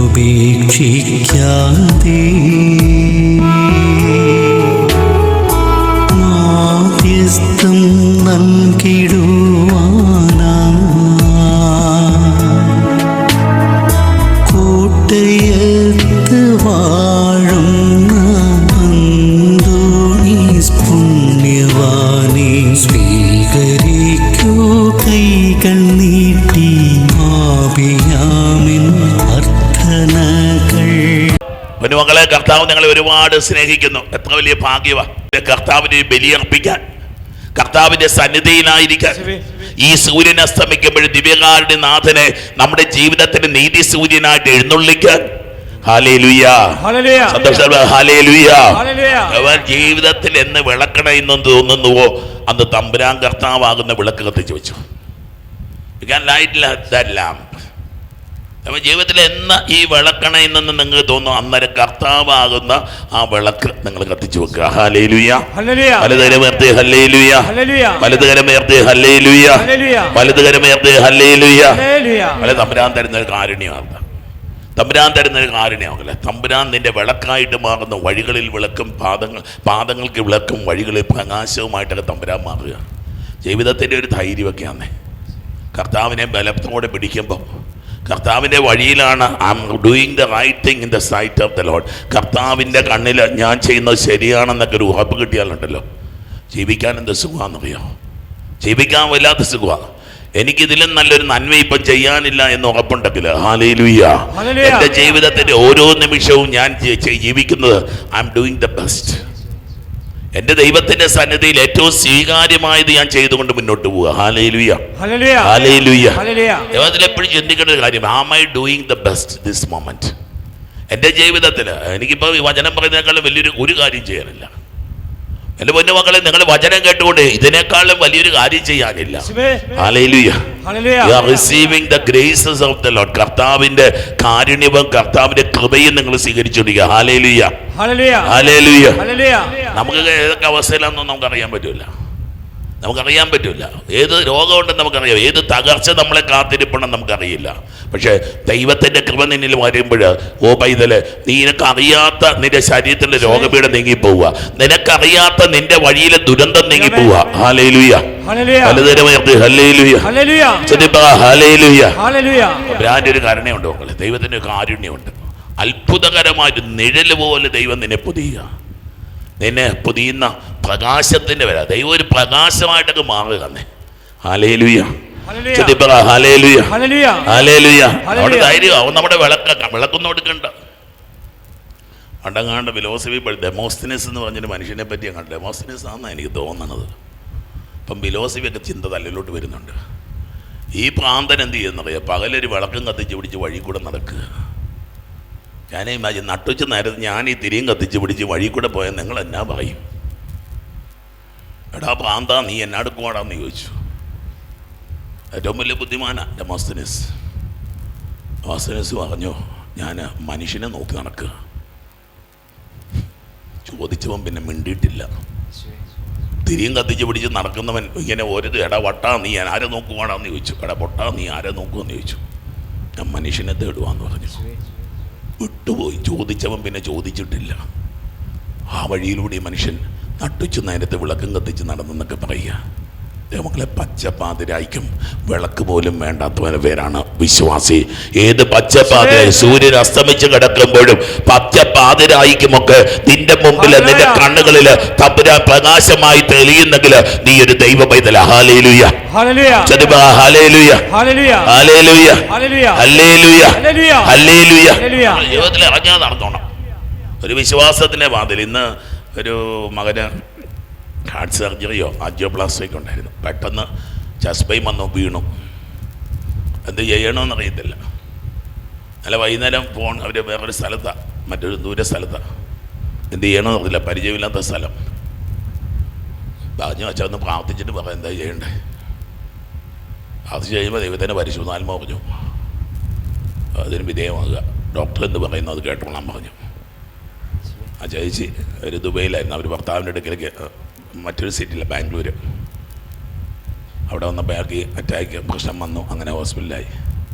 ഉപേക്ഷിക്കാതെ മാധ്യസ്ഥം നൽകിടുവാനാ കോട്ടയത്ത് വാഴുന്ന അന്തോണീസ് പുണ്യവാനെ സ്വീകരിക്കൂ കൈകൾ നീട്ടി ആപിയാമിൻ അർത്ഥനകൾ. മകളെ, കർത്താവ് നിങ്ങളെ ഒരുപാട് സ്നേഹിക്കുന്നു. എത്ര വലിയ ഭാഗ്യവാ കർത്താവിന് ബലിയർപ്പിക്കാൻ, കർത്താവിന്റെ സന്നിധിയിലായിരിക്കാൻ. ഈ സൂര്യൻ അസ്തമിക്കുമ്പോൾ ദിവ്യകാരുണ്യ നാഥനെ നമ്മുടെ ജീവിതത്തിന് നീതി സൂര്യനായിട്ട് എഴുന്നള്ളിക്കാൻ. Hallelujah, hallelujah. അവൻ ജീവിതത്തിൽ എന്ന് വിളക്കണമെന്ന് തോന്നുന്നുവോ അന്ന് തമ്പുരാൻ കർത്താവാകുന്ന വിളക്ക് കത്തിച്ചു വെച്ചു. നമ്മുടെ ജീവിതത്തിൽ എന്ന് ഈ വിളക്കണമെന്ന് നിങ്ങൾക്ക് തോന്നുന്നു, അന്നേരം കർത്താവാകുന്ന ആ വിളക്ക് നിങ്ങൾ കത്തിച്ചു വെക്കുക. ഹല്ലേലൂയ, വലതുകരമേർത്ത് ഹല്ലേലൂയ, വലതുകരമേർത്ത് ഹല്ലേലൂയ, വലതുകരമേർത്ത് ഹല്ലേലൂയ. അല്ലെ തമ്പുരാൻ തരുന്നൊരു കാരുണ്യമാണ്, തമ്പുരാൻ തരുന്നൊരു കാരുണ്യമാകല്ലേ. തമ്പുരാൻ നിന്റെ വിളക്കായിട്ട് മാറുന്ന വഴികളിൽ വിളക്കും, പാദങ്ങൾക്ക് വിളക്കും, വഴികളിൽ പ്രകാശവുമായിട്ടൊക്കെ തമ്പുരാൻ മാറുക. ജീവിതത്തിൻ്റെ ഒരു ധൈര്യമൊക്കെയാണേ. കർത്താവിനെ ബലത്തോടെ പിടിക്കുമ്പോൾ കർത്താവിൻ്റെ വഴിയിലാണ് I am doing the right thing in the sight of the Lord. കർത്താവിൻ്റെ കണ്ണിൽ ഞാൻ ചെയ്യുന്നത് ശരിയാണെന്നൊക്കെ ഒരു ഉറപ്പ് കിട്ടിയാലുണ്ടല്ലോ, ജീവിക്കാൻ എന്ത് സുഖമാണെന്നറിയോ? ജീവിക്കാൻ വല്ലാത്ത സുഖമാണ്. എനിക്കിതിലും നല്ലൊരു നന്മ ഇപ്പം ചെയ്യാനില്ല എന്ന് ഉറപ്പുണ്ടെങ്കിൽ ഹല്ലേലൂയ, എൻ്റെ ജീവിതത്തിൻ്റെ ഓരോ നിമിഷവും ഞാൻ ജീവിക്കുന്നത് I am doing the best. എൻ്റെ ദൈവത്തിന്റെ സന്നിധിയിൽ ഏറ്റവും സ്വീകാര്യമായത് ഞാൻ ചെയ്തുകൊണ്ട് മുന്നോട്ട് പോവുക. Hallelujah, hallelujah. ദൈവത്തിൽ എപ്പോഴും ചിന്തിക്കേണ്ട ഒരു കാര്യം, am I doing the best this moment? എൻ്റെ ജീവിതത്തിൽ എനിക്കിപ്പോൾ വചനം പറയുന്നതിനേക്കാളും വലിയൊരു കാര്യം ചെയ്യാനില്ല. എൻ്റെ പൊന്നുമക്കളെ, നിങ്ങൾ വചനം കേട്ടുകൊണ്ട് ഇതിനേക്കാളും വലിയൊരു കാര്യം ചെയ്യാനില്ല. Hallelujah, you are receiving the graces of the Lord. കർത്താവിന്റെ കാരുണ്യവും കർത്താവിന്റെ കൃപയും നിങ്ങൾ സ്വീകരിച്ചുകൊണ്ടിരിക്കുക. Hallelujah, hallelujah. നമുക്ക് ഏതൊക്കെ അവസ്ഥയിലാണെന്നും നമുക്കറിയാൻ പറ്റില്ല, നമുക്കറിയാൻ പറ്റില്ല. ഏത് രോഗമുണ്ടെന്ന് നമുക്കറിയാം, ഏത് തകർച്ച നമ്മളെ കാത്തിരിപ്പുണ്ടെന്ന് നമുക്കറിയില്ല. പക്ഷേ ദൈവത്തിൻ്റെ കൃപ നിന്നിൽ വരുമ്പോൾ, ഓ പൈതല്, നിനക്കറിയാത്ത നിന്റെ ശരീരത്തിലെ രോഗപീഠ നീങ്ങിപ്പോവുക, നിനക്കറിയാത്ത നിന്റെ വഴിയിലെ ദുരന്തം നീങ്ങിപ്പോവുക. ഹല്ലേലൂയ, പലതരമേർത്ത് ഹല്ലേലൂയ, ഹല്ലേലൂയ. ബ്രാൻഡ് ഒരു കരുണയുണ്ട് മക്കളെ, ദൈവത്തിൻ്റെ കാരുണ്യമുണ്ട്. അത്ഭുതകരമായിട്ട് നിഴല് പോലെ ദൈവം നിന്നെ പൊതിയുക, നിന്നെ പൊതിയുന്ന പ്രകാശത്തിന്റെ വര. ദൈവം ഒരു പ്രകാശമായിട്ടൊക്കെ മാറുക തന്നെ. Hallelujah, hallelujah, hallelujah. അവിടെ ധൈര്യം, അവൻ നമ്മുടെ വിളക്കൊന്നും എടുക്കണ്ട. പണ്ടങ്ങാണ്ട് ഫിലോസഫി ഡെമോസ്തനീസ് എന്ന് പറഞ്ഞൊരു മനുഷ്യനെ പറ്റി അങ്ങ് ഡെമോസ്തനീസ് ആണെന്നാണ് എനിക്ക് തോന്നുന്നത്. ഇപ്പം ഫിലോസഫി ഒക്കെ ചിന്ത തലയിലോട്ട് വരുന്നുണ്ട്. ഈ പ്രാന്തൻ എന്ത് ചെയ്യുന്നറിയാം? പകലൊരു വിളക്കും കത്തിച്ച് പിടിച്ച് വഴി കൂടെ നടക്കുക. ഞാൻ ഇമാജിൻ നട്ടുച്ച നേരത്ത് ഞാൻ ഈ തിരിയും കത്തിച്ച് പിടിച്ച് വഴി കൂടെ പോയാൽ നിങ്ങൾ എന്നാ പറയും? എടാ പ്രാന്താ, നീ എന്നാടുക്കുവാടാന്ന് ചോദിച്ചു. ഏറ്റവും വലിയ ബുദ്ധിമാനാ ഡെമോസ്തനീസ്. ഡെമോസ്തനീസ് പറഞ്ഞു, ഞാൻ മനുഷ്യനെ നോക്കി നടക്കുക. ചോദിച്ചവൻ പിന്നെ മിണ്ടിയിട്ടില്ല. തിരിയും കത്തിച്ച് പിടിച്ച് നടക്കുന്നവൻ ഇങ്ങനെ ഒരു എടാ വട്ടാ നീ ആരെ നോക്കുവാടാന്ന് ചോദിച്ചു. എടാ പൊട്ടാ നീ ആരെ നോക്കുമെന്ന് ചോദിച്ചു. ഞാൻ മനുഷ്യനെ തേടുവാന്ന് പറഞ്ഞു. വിട്ടുപോയി. ചോദിച്ചവൻ പിന്നെ ചോദിച്ചിട്ടില്ല. ആ വഴിയിലൂടെ മനുഷ്യൻ നട്ടുച്ച നേരത്തെ വിളക്കും കത്തിച്ച് നടന്നെന്നൊക്കെ പറയുക. മക്കളെ, പച്ചപ്പാതിരായിക്കും വിളക്ക് പോലും വേണ്ടാത്തവന് പേരാണ് വിശ്വാസി. ഏത് പച്ചപ്പാതിര, സൂര്യൻ അസ്തമിച്ച് കിടക്കുമ്പോഴും പച്ചപ്പാതിരായിക്കുമൊക്കെ നിന്റെ മുമ്പിൽ, നിന്റെ കണ്ണുകളിൽ തമ്പുരാൻ പ്രകാശമായി തെളിയുന്നെങ്കിൽ നീ ഒരു ദൈവ പൈതല. Hallelujah, hallelujah, hallelujah, hallelujah, hallelujah. ജീവിതത്തിൽ ഇറങ്ങാൻ നടന്നോണം ഒരു വിശ്വാസത്തിന്റെ വാതിൽ. ഇന്ന് ഒരു മകന് ഹാർട്ട് സർജറിയോ ആൻജിയോപ്ലാസ്റ്റിക്കോ ഉണ്ടായിരുന്നു. പെട്ടെന്ന് ചെസ്റ്റ് പെയിൻ വന്നു, വീണു. എന്ത് ചെയ്യണമെന്നറിയത്തില്ല. അല്ല വൈകുന്നേരം അവർ വേറൊരു സ്ഥലത്താണ്, മറ്റൊരു ദൂര സ്ഥലത്താണ്. എന്ത് ചെയ്യണമെന്ന് അറിയില്ല, പരിചയമില്ലാത്ത സ്ഥലം. പറഞ്ഞു വെച്ചാൽ ഒന്ന് പ്രാർത്ഥിച്ചിട്ട് പറയാം എന്താ ചെയ്യണ്ടേ. പ്രാർത്ഥിച്ച് കഴിയുമ്പോൾ ദൈവത്തിൻ്റെ പരിശുദ്ധാത്മാവ് പറഞ്ഞു അതിന് വിധേയമാകുക, ഡോക്ടർ എന്ന് പറയുന്നത് കേട്ടോളാൻ പറഞ്ഞു. ആ ചേച്ചി ഒരു ദുബൈയിലായിരുന്നു. അവർ ഭർത്താവിൻ്റെ അടുക്കലേക്ക് മറ്റൊരു സീറ്റില്ല, ബാംഗ്ലൂർ. അവിടെ വന്നപ്പോൾ അയാൾക്ക് അറ്റാക്ക് പ്രശ്നം വന്നു, അങ്ങനെ ഹോസ്പിറ്റലായി.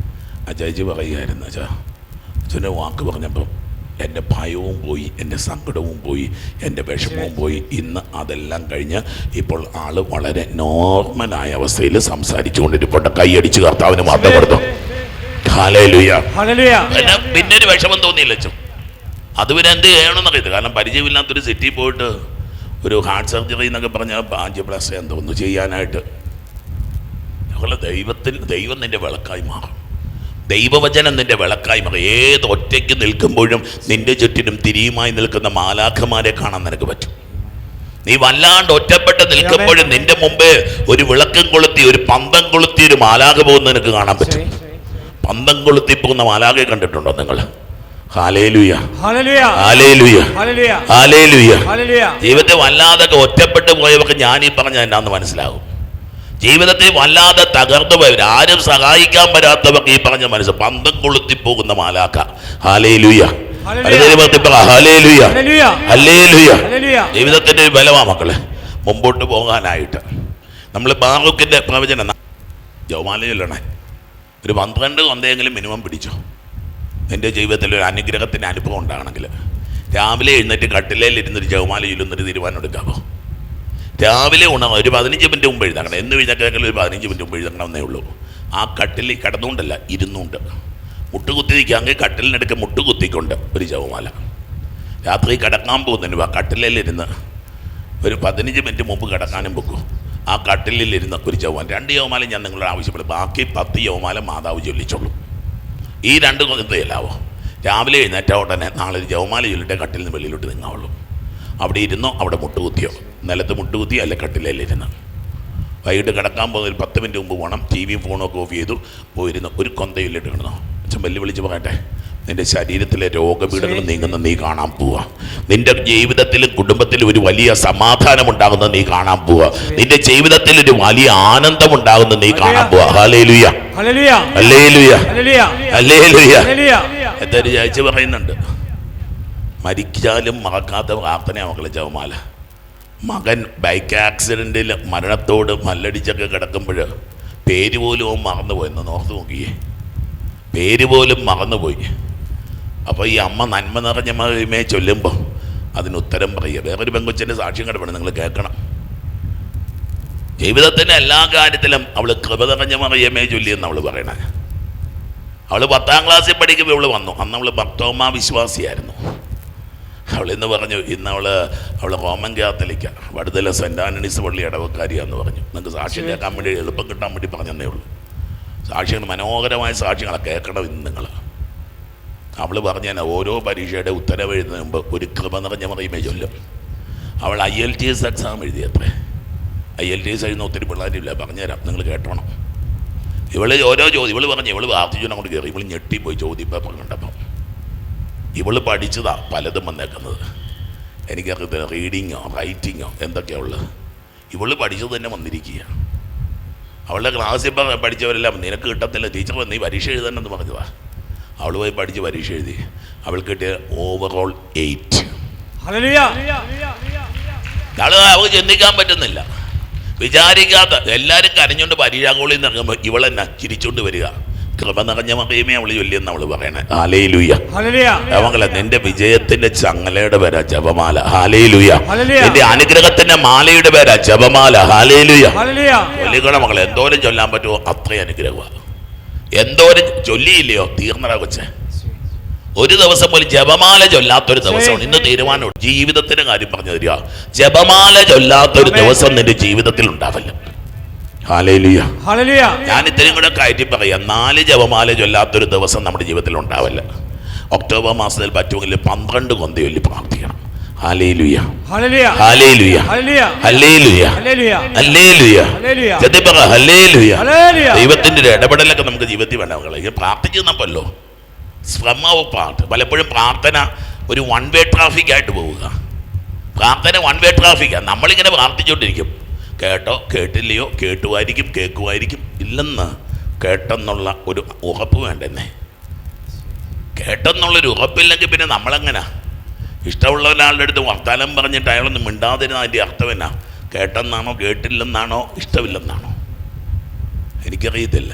ആ ചേച്ചി പറയുകയായിരുന്നു, വെച്ചാൽ അച്ഛൻ്റെ വാക്ക് പറഞ്ഞപ്പോൾ എൻ്റെ ഭയവും പോയി, എൻ്റെ സങ്കടവും പോയി, എൻ്റെ വിഷമവും പോയി. ഇന്ന് അതെല്ലാം കഴിഞ്ഞ് ഇപ്പോൾ ആള് വളരെ നോർമലായ അവസ്ഥയിൽ സംസാരിച്ചുകൊണ്ടിരിപ്പുണ്ട്. കൈയടിച്ച് കർത്താവിന് മാത്രം കൊടുത്തു. ഹല്ലേലൂയ. പിന്നെ ഒരു വിഷമം തോന്നിയില്ല അച്ഛൻ. അതുവരെ എന്ത് ചെയ്യണമെന്ന് അറിയത്തില്ല. കാരണം പരിചയമില്ലാത്തൊരു സിറ്റിയിൽ പോയിട്ട് ഒരു ഹാർട്ട് സർജറി എന്നൊക്കെ പറഞ്ഞാൽ ആൻജിയോപ്ലാസ്റ്റി എന്ന് തോന്നുന്നു ചെയ്യാനായിട്ട്. ഞങ്ങൾ ദൈവം നിൻ്റെ വിളക്കായി മാറും. ദൈവവചനം നിന്റെ വിളക്കായി മാറും. ഏത് ഒറ്റയ്ക്ക് നിൽക്കുമ്പോഴും നിന്റെ ചുറ്റിനും തിരിയുമായി നിൽക്കുന്ന മാലാഖമാരെ കാണാൻ നിനക്ക് പറ്റും. നീ വല്ലാണ്ട് ഒറ്റപ്പെട്ട് നിൽക്കുമ്പോഴും നിന്റെ മുമ്പേ ഒരു വിളക്കം കൊളുത്തി, ഒരു പന്തം കൊളുത്തി ഒരു മാലാഖ പോകുന്ന നിനക്ക് കാണാൻ പറ്റും. പന്തം കൊളുത്തി പോകുന്ന മാലാഖയെ കണ്ടിട്ടുണ്ടോ നിങ്ങൾ? Hallelujah, hallelujah, hallelujah. ജീവിതത്തിൽ വല്ലാതൊക്കെ ഒറ്റപ്പെട്ട് പോയവർക്ക് ഞാൻ ഈ പറഞ്ഞ എന്നാന്ന് മനസ്സിലാകും. ജീവിതത്തിൽ വല്ലാതെ തകർന്നു പോയവർ, ആരും സഹായിക്കാൻ വരാത്തവർക്ക് ഈ പറഞ്ഞ മനസ്സ് പന്തം കൊളുത്തി പോകുന്ന മാലാഖ. Hallelujah, hallelujah, hallelujah. ജീവിതത്തിന്റെ ഒരു ബലമാ മക്കളെ മുമ്പോട്ട് പോകാനായിട്ട്. നമ്മൾ ബാറൂക്കിന്റെ പ്രവചനം ജവമാലയിലാണ് ഒരു 12 കൊന്തയെങ്കിലും മിനിമം പിടിച്ചോ. നിന്റെ ജീവിതത്തിൽ ഒരു അനുഗ്രഹത്തിൻ്റെ അനുഭവം ഉണ്ടാകണമെങ്കിൽ രാവിലെ എഴുന്നേറ്റ് കട്ടിലയിൽ ഇരുന്നൊരു ജവമാല ചൊല്ലുന്നൊരു തീരുമാനം എടുക്കാമോ? രാവിലെ ഒരു 15 മിനിറ്റ് മുമ്പ് എഴുതണം. എന്ന് കഴിഞ്ഞാൽ ഒരു 15 മിനിറ്റ് മുമ്പ് എഴുതണമെന്നേ ഉള്ളൂ. ആ കട്ടിൽ കിടന്നുകൊണ്ടല്ല, ഇരുന്നുകൊണ്ട്. മുട്ടുകുത്തി നിൽക്കാമെങ്കിൽ കട്ടിലിനടുക്ക് മുട്ടുകുത്തിക്കൊണ്ട് ഒരു ജവമാല. രാത്രി കിടക്കാൻ പോകുന്നതിന് കട്ടിലിരുന്ന് ഒരു 15 മിനിറ്റ് മുമ്പ് കിടക്കാനും വെക്കും. ആ കട്ടിലിരുന്ന് ഒരു ജവമാല, 2 ജവമാല ഞാൻ നിങ്ങളോട് ആവശ്യപ്പെടും. ബാക്കി 10 ജവമാല മാതാവ് ചൊല്ലിച്ചോളൂ. ഈ 2 കൊന്തയില്ലാവോ? രാവിലെ എഴുന്നേറ്റ ഉടനെ നാളെ ഒരു ജവമാല ചൊല്ലിട്ടേ കട്ടിൽ നിന്ന് വെളിയിലോട്ട് നിങ്ങാവുള്ളൂ. അവിടെ ഇരുന്നോ, അവിടെ മുട്ടുകുത്തിയോ, നിലത്ത് മുട്ടുകുത്തി അല്ലെ കട്ടിലിരുന്ന്. വൈകിട്ട് കിടക്കാൻ പോകുന്ന ഒരു 10 മിനിറ്റ് മുമ്പ് പോകണം. ടി വിയും ഫോണൊക്കെ ഓഫ് ചെയ്തു പോയിരുന്ന് ഒരു കൊന്തയിലിട്ട് കിടന്നോ. അച്ഛൻ വെല്ലുവിളിച്ച് പറയട്ടെ, നിന്റെ ശരീരത്തിലെ രോഗപീഠകൾ നീങ്ങുന്ന നീ കാണാൻ പോവുക. നിന്റെ ജീവിതത്തിലും കുടുംബത്തിലും ഒരു വലിയ സമാധാനം ഉണ്ടാകുന്ന നീ കാണാൻ പോവുക. നിന്റെ ജീവിതത്തിൽ ഒരു വലിയ ആനന്ദം ഉണ്ടാകുന്ന നീ കാണാൻ പോവുക. Hallelujah, hallelujah, hallelujah. എന്തൊരു ചേച്ചി പറയുന്നുണ്ട്, മരിച്ചാലും മറക്കാത്ത പ്രാർത്ഥനയാ മക്കളെ ജവമാല. മകൻ ബൈക്ക് ആക്സിഡൻറ്റിൽ മരണത്തോട് മല്ലടിച്ചൊക്കെ കിടക്കുമ്പോൾ പേര് പോലും അവൻ മറന്നുപോയെന്ന് ഓർത്ത് നോക്കിയേ. പേര് പോലും മറന്നുപോയി. അപ്പോൾ ഈ അമ്മ നന്മ നിറഞ്ഞ മഹിമയെ ചൊല്ലുമ്പോൾ അതിനുത്തരം പറയുക. വേറൊരു പെങ്കൊച്ചിൻ്റെ സാക്ഷ്യം കിടപ്പണം, നിങ്ങൾ കേൾക്കണം. ജീവിതത്തിൻ്റെ എല്ലാ കാര്യത്തിലും അവൾ കൃപ നിറഞ്ഞ മറിയമേ ചൊല്ലിയെന്ന് അവൾ പറയണേ. അവൾ 10ാം ക്ലാസ്സിൽ പഠിക്കുമ്പോൾ ഇവൾ വന്നു. അന്ന് അവൾ ഭക്തോമാ വിശ്വാസിയായിരുന്നു. അവളിന്ന് പറഞ്ഞു, ഇന്ന് അവൾ റോമൻ കാത്തലിക്ക, വടുതല സെൻറ്റ് ആൻ്റണീസ് പള്ളി ഇടവക്കാരിയാന്ന് പറഞ്ഞു. നിങ്ങൾക്ക് സാക്ഷ്യം കേൾക്കാൻ വേണ്ടി എളുപ്പം കിട്ടാൻ വേണ്ടി പറഞ്ഞതേ ഉള്ളൂ. സാക്ഷികൾ, മനോഹരമായ സാക്ഷ്യങ്ങളെ കേൾക്കണം ഇന്ന് നിങ്ങൾ. അവൾ പറഞ്ഞാൽ ഓരോ പരീക്ഷയുടെ ഉത്തരവ് എഴുതുന്നതിന് മുമ്പ് ഒരു കൃപ നിറഞ്ഞ മറിയമേ ചൊല്ലും. അവൾ IELTS എക്സാം എഴുതിയത്രേ. IELTS എഴുതുന്ന ഒത്തിരി പിള്ളേരില്ല, പറഞ്ഞുതരാം, നിങ്ങൾ കേട്ടോണം. ഇവൾ ഓരോ ചോദ്യം ഇവൾ പറഞ്ഞു, ഇവൾ പ്രാർത്ഥിച്ചു അങ്ങോട്ട് കയറി. ഇവൾ ഞെട്ടിപ്പോയി ചോദ്യം പേപ്പർ കണ്ടപ്പം. ഇവൾ പഠിച്ചതാ പലതും വന്നേക്കുന്നത്. എനിക്കറിയത്തില്ല റീഡിങ്ങോ റൈറ്റിങ്ങോ എന്തൊക്കെയാണ് ഉള്ളത്. ഇവൾ പഠിച്ചത് തന്നെ വന്നിരിക്കുക. അവളുടെ ക്ലാസ്സിൽ പഠിച്ചവരെല്ലാം നിനക്ക് കിട്ടത്തില്ല ടീച്ചർ, നീ പരീക്ഷ എഴുതാനെന്ന് പറഞ്ഞതാ. അവൾ പോയി പഠിച്ച് പരീക്ഷ എഴുതി. അവൾക്ക് കിട്ടിയ ഓവറോൾ 8. അവൾക്ക് ചിന്തിക്കാൻ പറ്റുന്നില്ല, വിചാരിക്കാത്ത. എല്ലാവരും കരഞ്ഞുകൊണ്ട് പരീക്ഷാകോളിൽ നിന്ന് ഇറങ്ങുമ്പോൾ ഇവളെന്നാ ചിരിച്ചുകൊണ്ട് വരിക. കൃപ നിറഞ്ഞ മറിയമേ അവൾ ചൊല്ലിയെന്ന് അവൾ പറയണേ. ഹല്ലേലൂയ. അവങ്ങളെ നിന്റെ വിജയത്തിന്റെ ചങ്ങലയുടെ പേരാ ജപമാല. ഹല്ലേലൂയ. നിന്റെ അനുഗ്രഹത്തിന്റെ മാലയുടെ പേരാ ജപമാല. ഹല്ലേലൂയ. ചൊല്ലിക്കണ മകളെ, എന്തോരം ചൊല്ലാൻ പറ്റുമോ അത്രയും അനുഗ്രഹമാണ്. എന്തോരം ചൊല്ലിയില്ലയോ തീർന്നടാ കൊച്ചെ. ഒരു ദിവസം പോലും ജപമാല ചൊല്ലാത്തൊരു ദിവസമാണ് ഇന്ന് തീരുമാനം. ജീവിതത്തിന്റെ കാര്യം പറഞ്ഞു തരിക. ജപമാല ചൊല്ലാത്തൊരു ദിവസം നിന്റെ ജീവിതത്തിൽ ഉണ്ടാവില്ല. ഹല്ലേലൂയ. ഞാൻ ഇത്രയും കൂടെ കയറ്റി പറയാം, 4 ജപമാല ചൊല്ലാത്തൊരു ദിവസം നമ്മുടെ ജീവിതത്തിൽ ഉണ്ടാവില്ല. ഒക്ടോബർ മാസത്തിൽ പറ്റുമെങ്കിൽ 12 കൊന്ത ചൊല്ലി പ്രാർത്ഥിക്കണം. Hallelujah, hallelujah, hallelujah, hallelujah. ചെത്തി പറ ഹല്ലേലൂയ. ദൈവത്തിന്റെ ഒരു ഇടപെടലൊക്കെ നമുക്ക് ജീവിതത്തിൽ വേണ്ട മക്കളെ. പ്രാർത്ഥിക്കുന്നപ്പോഴല്ലോ ഫ്രം അവർ പാർട്ട്. പലപ്പോഴും പ്രാർത്ഥന ഒരു 1 വേ ട്രാഫിക് ആയിട്ട് പോവുക. പ്രാർത്ഥന 1 വേ ട്രാഫിക്കാണ്. നമ്മളിങ്ങനെ പ്രാർത്ഥിച്ചുകൊണ്ടിരിക്കും. കേട്ടോ കേട്ടില്ലയോ, കേട്ടുമായിരിക്കും കേൾക്കുമായിരിക്കും. ഇല്ലെന്ന് കേട്ടെന്നുള്ള ഒരു ഉറപ്പ് വേണ്ടെന്നേ. കേട്ടെന്നുള്ളൊരു ഉറപ്പില്ലെങ്കിൽ പിന്നെ നമ്മളെങ്ങനെ ഇഷ്ടമുള്ള ഒരാളുടെ അടുത്ത് വർത്താനം പറഞ്ഞിട്ട് അയാളൊന്നും മിണ്ടാതിരുന്ന അതിൻ്റെ അർത്ഥം എന്നാ? കേട്ടെന്നാണോ കേട്ടില്ലെന്നാണോ ഇഷ്ടമില്ലെന്നാണോ? എനിക്കറിയത്തില്ല.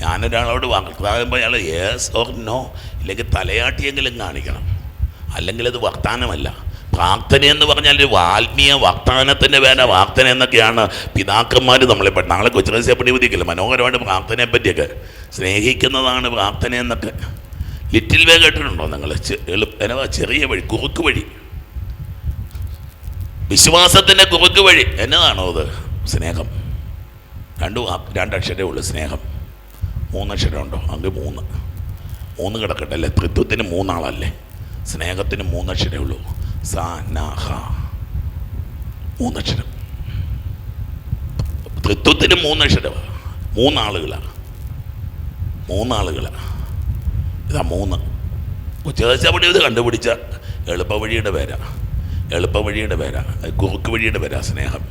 ഞാനൊരാളോട് വർത്താനം അയാൾ യെസ് ഓർ നോ, ഇല്ലെങ്കിൽ തലയാട്ടിയെങ്കിലും കാണിക്കണം, അല്ലെങ്കിൽ അത് വർത്താനമല്ല. പ്രാർത്ഥനയെന്ന് പറഞ്ഞാൽ ഒരു ആത്മീയ വർത്തമാനത്തിൻ്റെ വേണ്ട പ്രാർത്ഥന എന്നൊക്കെയാണ് പിതാക്കന്മാർ നമ്മളെ നാളെ കൊച്ചുറേസ്യപ്പണി വിധിക്കില്ല മനോഹരമായിട്ട് പ്രാർത്ഥനയെ പറ്റിയൊക്കെ സ്നേഹിക്കുന്നതാണ് പ്രാർത്ഥന എന്നൊക്കെ. ലിറ്റിൽ വേ കേട്ടിട്ടുണ്ടോ നിങ്ങൾ? എന്നതാ ചെറിയ വഴി, കുറുക്ക് വഴി, വിശ്വാസത്തിൻ്റെ കുറുക്ക് വഴി. എന്നതാണോ അത്? സ്നേഹം. രണ്ടക്ഷരമേ ഉള്ളൂ സ്നേഹം. മൂന്നക്ഷരം ഉണ്ടോ? അങ്ങ് മൂന്ന് കിടക്കട്ടെ അല്ലേ? ത്രിത്വത്തിന് മൂന്നാളല്ലേ? സ്നേഹത്തിന് മൂന്നക്ഷരമേ ഉള്ളൂ. സ ന ഹ, മൂന്നക്ഷരം. ത്രിത്വത്തിന് മൂന്നക്ഷരം, മൂന്നാളുകളാണ്. ഇതാ 3. കൊച്ചുകാശാപടി ഇത് കണ്ടുപിടിച്ച എളുപ്പവഴിയുടെ പേരാ, കുറുക്ക് വഴിയുടെ പേരാ സ്നേഹം.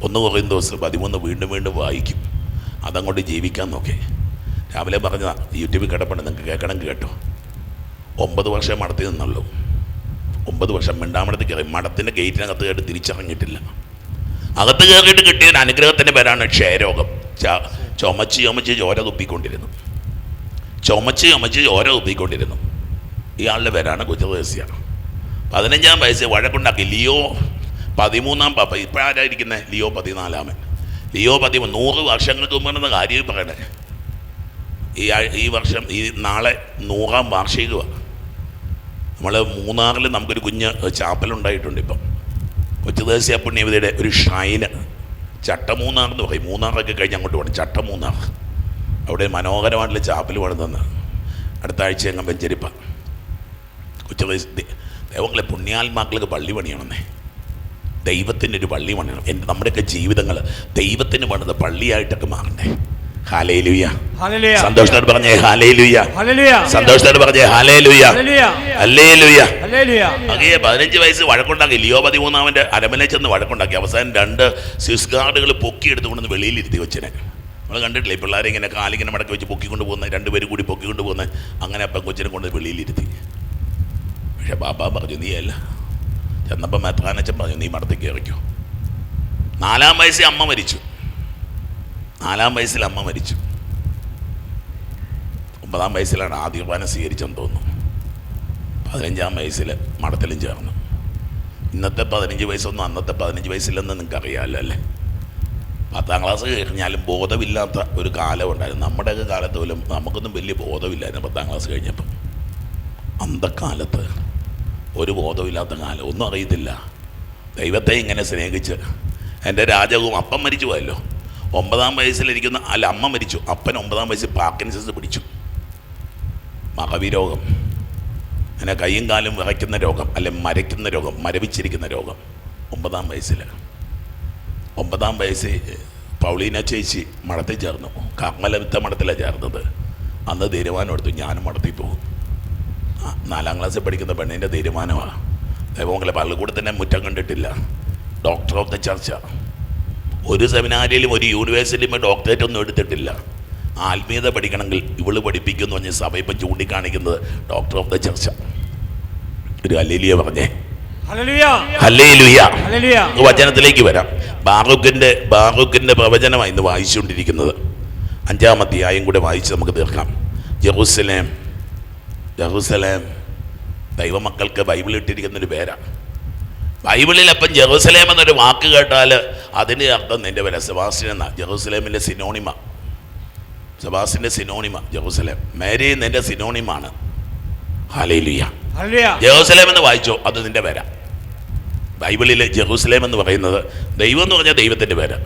1 കൊറിന്തോസ് 13 വീണ്ടും വായിക്കും. അതങ്ങോട്ട് ജീവിക്കാൻ നോക്കേ. രാവിലെ പറഞ്ഞ യൂട്യൂബിൽ കിടപ്പുണ്ട്, നിങ്ങൾക്ക് കേൾക്കണമെങ്കിൽ കേട്ടോ. 9 വർഷം മടത്തി നിന്നുള്ളൂ. 9 വർഷം മിണ്ടാമടത്ത് കയറി. മഠത്തിൻ്റെ ഗേറ്റിനകത്ത് കയറി തിരിച്ചിറങ്ങിയിട്ടില്ല. അകത്ത് കയറിയിട്ട് കിട്ടിയ അനുഗ്രഹത്തിൻ്റെ പേരാണ് ക്ഷയരോഗം. ചുമച്ച് ചോര തുപ്പിക്കൊണ്ടിരുന്നു. ഇയാളുടെ പേരാണ് കൊച്ചുറേസ്യ. 15-ാം വയസ്സിൽ വഴക്കുണ്ടാക്കി. ലിയോ 13-ാം പാപ്പ. ഇപ്പോഴാരായിരിക്കുന്നത്? ലിയോ 14-ാമൻ. ലിയോ 13 100 വർഷങ്ങൾക്ക് മുമ്പെന്ന കാര്യം പറയണേ. ഈ വർഷം നാളെ 100-ാം വാർഷികമാണ്. നമ്മൾ മൂന്നാറിൽ നമുക്കൊരു കുഞ്ഞ് ചാപ്പലുണ്ടായിട്ടുണ്ട്. ഇപ്പം കൊച്ചുദേശീയ പുണ്യവതിയുടെ ഒരു ഷൈന് ചട്ടമൂന്നാർ എന്ന് പറയും. മൂന്നാറൊക്കെ കഴിഞ്ഞ് അങ്ങോട്ട് പോകണം. ചട്ടമൂന്നാർ അവിടെ മനോഹരമായിട്ടുള്ള ചാപ്പൽ പണിതെന്ന് അടുത്ത ആഴ്ച അങ്ങ് വെഞ്ചരിപ്പ. കൊച്ചുദേശ ദൈവങ്ങളെ പുണ്യാത്മാക്കൾക്ക് പള്ളി പണിയണമെന്നേ. ദൈവത്തിൻ്റെ ഒരു പള്ളി പണിയണം. നമ്മുടെയൊക്കെ ജീവിതങ്ങൾ ദൈവത്തിന് പണിത് പള്ളിയായിട്ടൊക്കെ മാറണ്ടേ. ഹല്ലേലൂയ. സന്തോഷത്തോട് പറഞ്ഞേ ഹല്ലേലൂയ. സന്തോഷത്തോട് പറഞ്ഞേ ഹല്ലേലൂയ. ഹല്ലേലൂയ. 15 വയസ്സ് വഴക്കുണ്ടാക്കി. ലിയോ 13-ാമൻ്റെ അരമനയിൽ ചെന്ന് വഴക്കുണ്ടാക്കി. അവസാനം 2 സ്വിസ് ഗാർഡുകൾ പൊക്കിയെടുത്തുകൊണ്ടെന്ന് വെളിയിലിരുത്തി കൊച്ചിനെ. നമ്മൾ കണ്ടിട്ടില്ല ഈ പിള്ളേരെ ഇങ്ങനെ കാലിങ്ങനെ മടക്കി വെച്ച് പൊക്കിക്കൊണ്ട് പോകുന്നത്, 2 പേര് കൂടി പൊക്കിക്കൊണ്ട് പോകുന്നത്. അങ്ങനെ അപ്പം കൊച്ചിനെ കൊണ്ട് വെളിയിലിരുത്തി. പക്ഷെ ബാബാ പറഞ്ഞു നീ അല്ല. ചെന്നപ്പം മെത്രാനച്ചൻ പറഞ്ഞു നീ മടത്തി കയറിക്കോ. 4-ാം വയസ്സിൽ അമ്മ മരിച്ചു. 4-ാം വയസ്സിൽ അമ്മ മരിച്ചു. 9-ാം വയസ്സിലാണ് ആദ്യ കുർബാന സ്വീകരിച്ചെന്ന് തോന്നുന്നു. 15-ാം വയസ്സിൽ മഠത്തിലും ചേർന്നു. ഇന്നത്തെ 15 വയസ്സൊന്നും അന്നത്തെ 15 വയസ്സിലെന്ന് നിങ്ങൾക്ക് അറിയാമല്ലോ അല്ലേ? 10-ാം ക്ലാസ് കഴിഞ്ഞാലും ബോധമില്ലാത്ത ഒരു കാലം ഉണ്ടായിരുന്നു. നമ്മുടെയൊക്കെ കാലത്ത് പോലും നമുക്കൊന്നും വലിയ ബോധമില്ലായിരുന്നു. 10-ാം ക്ലാസ് കഴിഞ്ഞപ്പം അന്തക്കാലത്ത് ഒരു ബോധമില്ലാത്ത കാലം, ഒന്നും അറിയത്തില്ല. ദൈവത്തെ ഇങ്ങനെ സ്നേഹിച്ച് എൻ്റെ രാജകവും അപ്പം മരിച്ചു പോയല്ലോ. 9-ാം വയസ്സിലിരിക്കുന്ന അമ്മ മരിച്ചു. അപ്പൻ 9-ാം വയസ്സിൽ പാർക്കിൻസൺസ് പിടിച്ചു. മറവി രോഗം, അങ്ങനെ കൈയും കാലും വിറയ്ക്കുന്ന രോഗം, അല്ലെ മരയ്ക്കുന്ന രോഗം, മരവിച്ചിരിക്കുന്ന രോഗം. 9-ാം വയസ്സിൽ 9-ാം വയസ്സിൽ പൗളീന ചേച്ചി മഠത്തിൽ ചേർന്നു. കർമ്മലവിത്ത മഠത്തിലാണ് ചേർന്നത്. അന്ന് തീരുമാനം എടുത്തു ഞാനും മഠത്തിൽ പോകും. 4-ാം ക്ലാസ്സിൽ പഠിക്കുന്ന പെണ്ണിൻ്റെ തീരുമാനമാണ്. ദൈവങ്ങളെ പള്ളിക്കൂടത്തിൻ്റെ മുറ്റം കണ്ടിട്ടില്ല. ഡോക്ടർ ഓഫ് ദ ചർച്ച. ഒരു സെമിനാരിയിലും ഒരു യൂണിവേഴ്സിറ്റിയും ഡോക്ടറേറ്റ് ഒന്നും എടുത്തിട്ടില്ല. ആത്മീയത പഠിക്കണമെങ്കിൽ ഇവള് പഠിപ്പിക്കുമെന്ന് പറഞ്ഞ് സഭ ഇപ്പം ചൂണ്ടിക്കാണിക്കുന്നത് ഡോക്ടർ ഓഫ് ദ ചർച്ച. ഒരു ഹല്ലേലൂയ പറഞ്ഞേ. ഹല്ലേലൂയ. വചനത്തിലേക്ക് വരാം. ബാറൂക്കിൻ്റെ പ്രവചനമായി ഇന്ന് വായിച്ചുകൊണ്ടിരിക്കുന്നത്. 5-ാം അധ്യായം കൂടെ വായിച്ച് നമുക്ക് തീർക്കാം. ജെറൂസലേം ദൈവമക്കൾക്ക് ബൈബിൾ ഇട്ടിരിക്കുന്നൊരു പേരാണ്. ബൈബിളിൽ അപ്പം ജെറൂസലേം എന്നൊരു വാക്ക് കേട്ടാൽ അതിൻ്റെ അർത്ഥം നിൻ്റെ പേര സെബാസ്റ്റ്യൻ എന്നാ. ജെറൂസലേമിൻ്റെ സിനോണിമ, സെബാസ്റ്റ്യൻ്റെ സിനോണിമ ജെറൂസലേം. മേരി നിൻ്റെ സിനോണിമാണ്. ഹല്ലേലൂയ. ജെറൂസലേം എന്ന് വായിച്ചോ, അത് നിൻ്റെ പേര. ബൈബിളിൽ ജെറൂസലേം എന്ന് പറയുന്നത് ദൈവം എന്ന് പറഞ്ഞാൽ ദൈവത്തിൻ്റെ പേര്.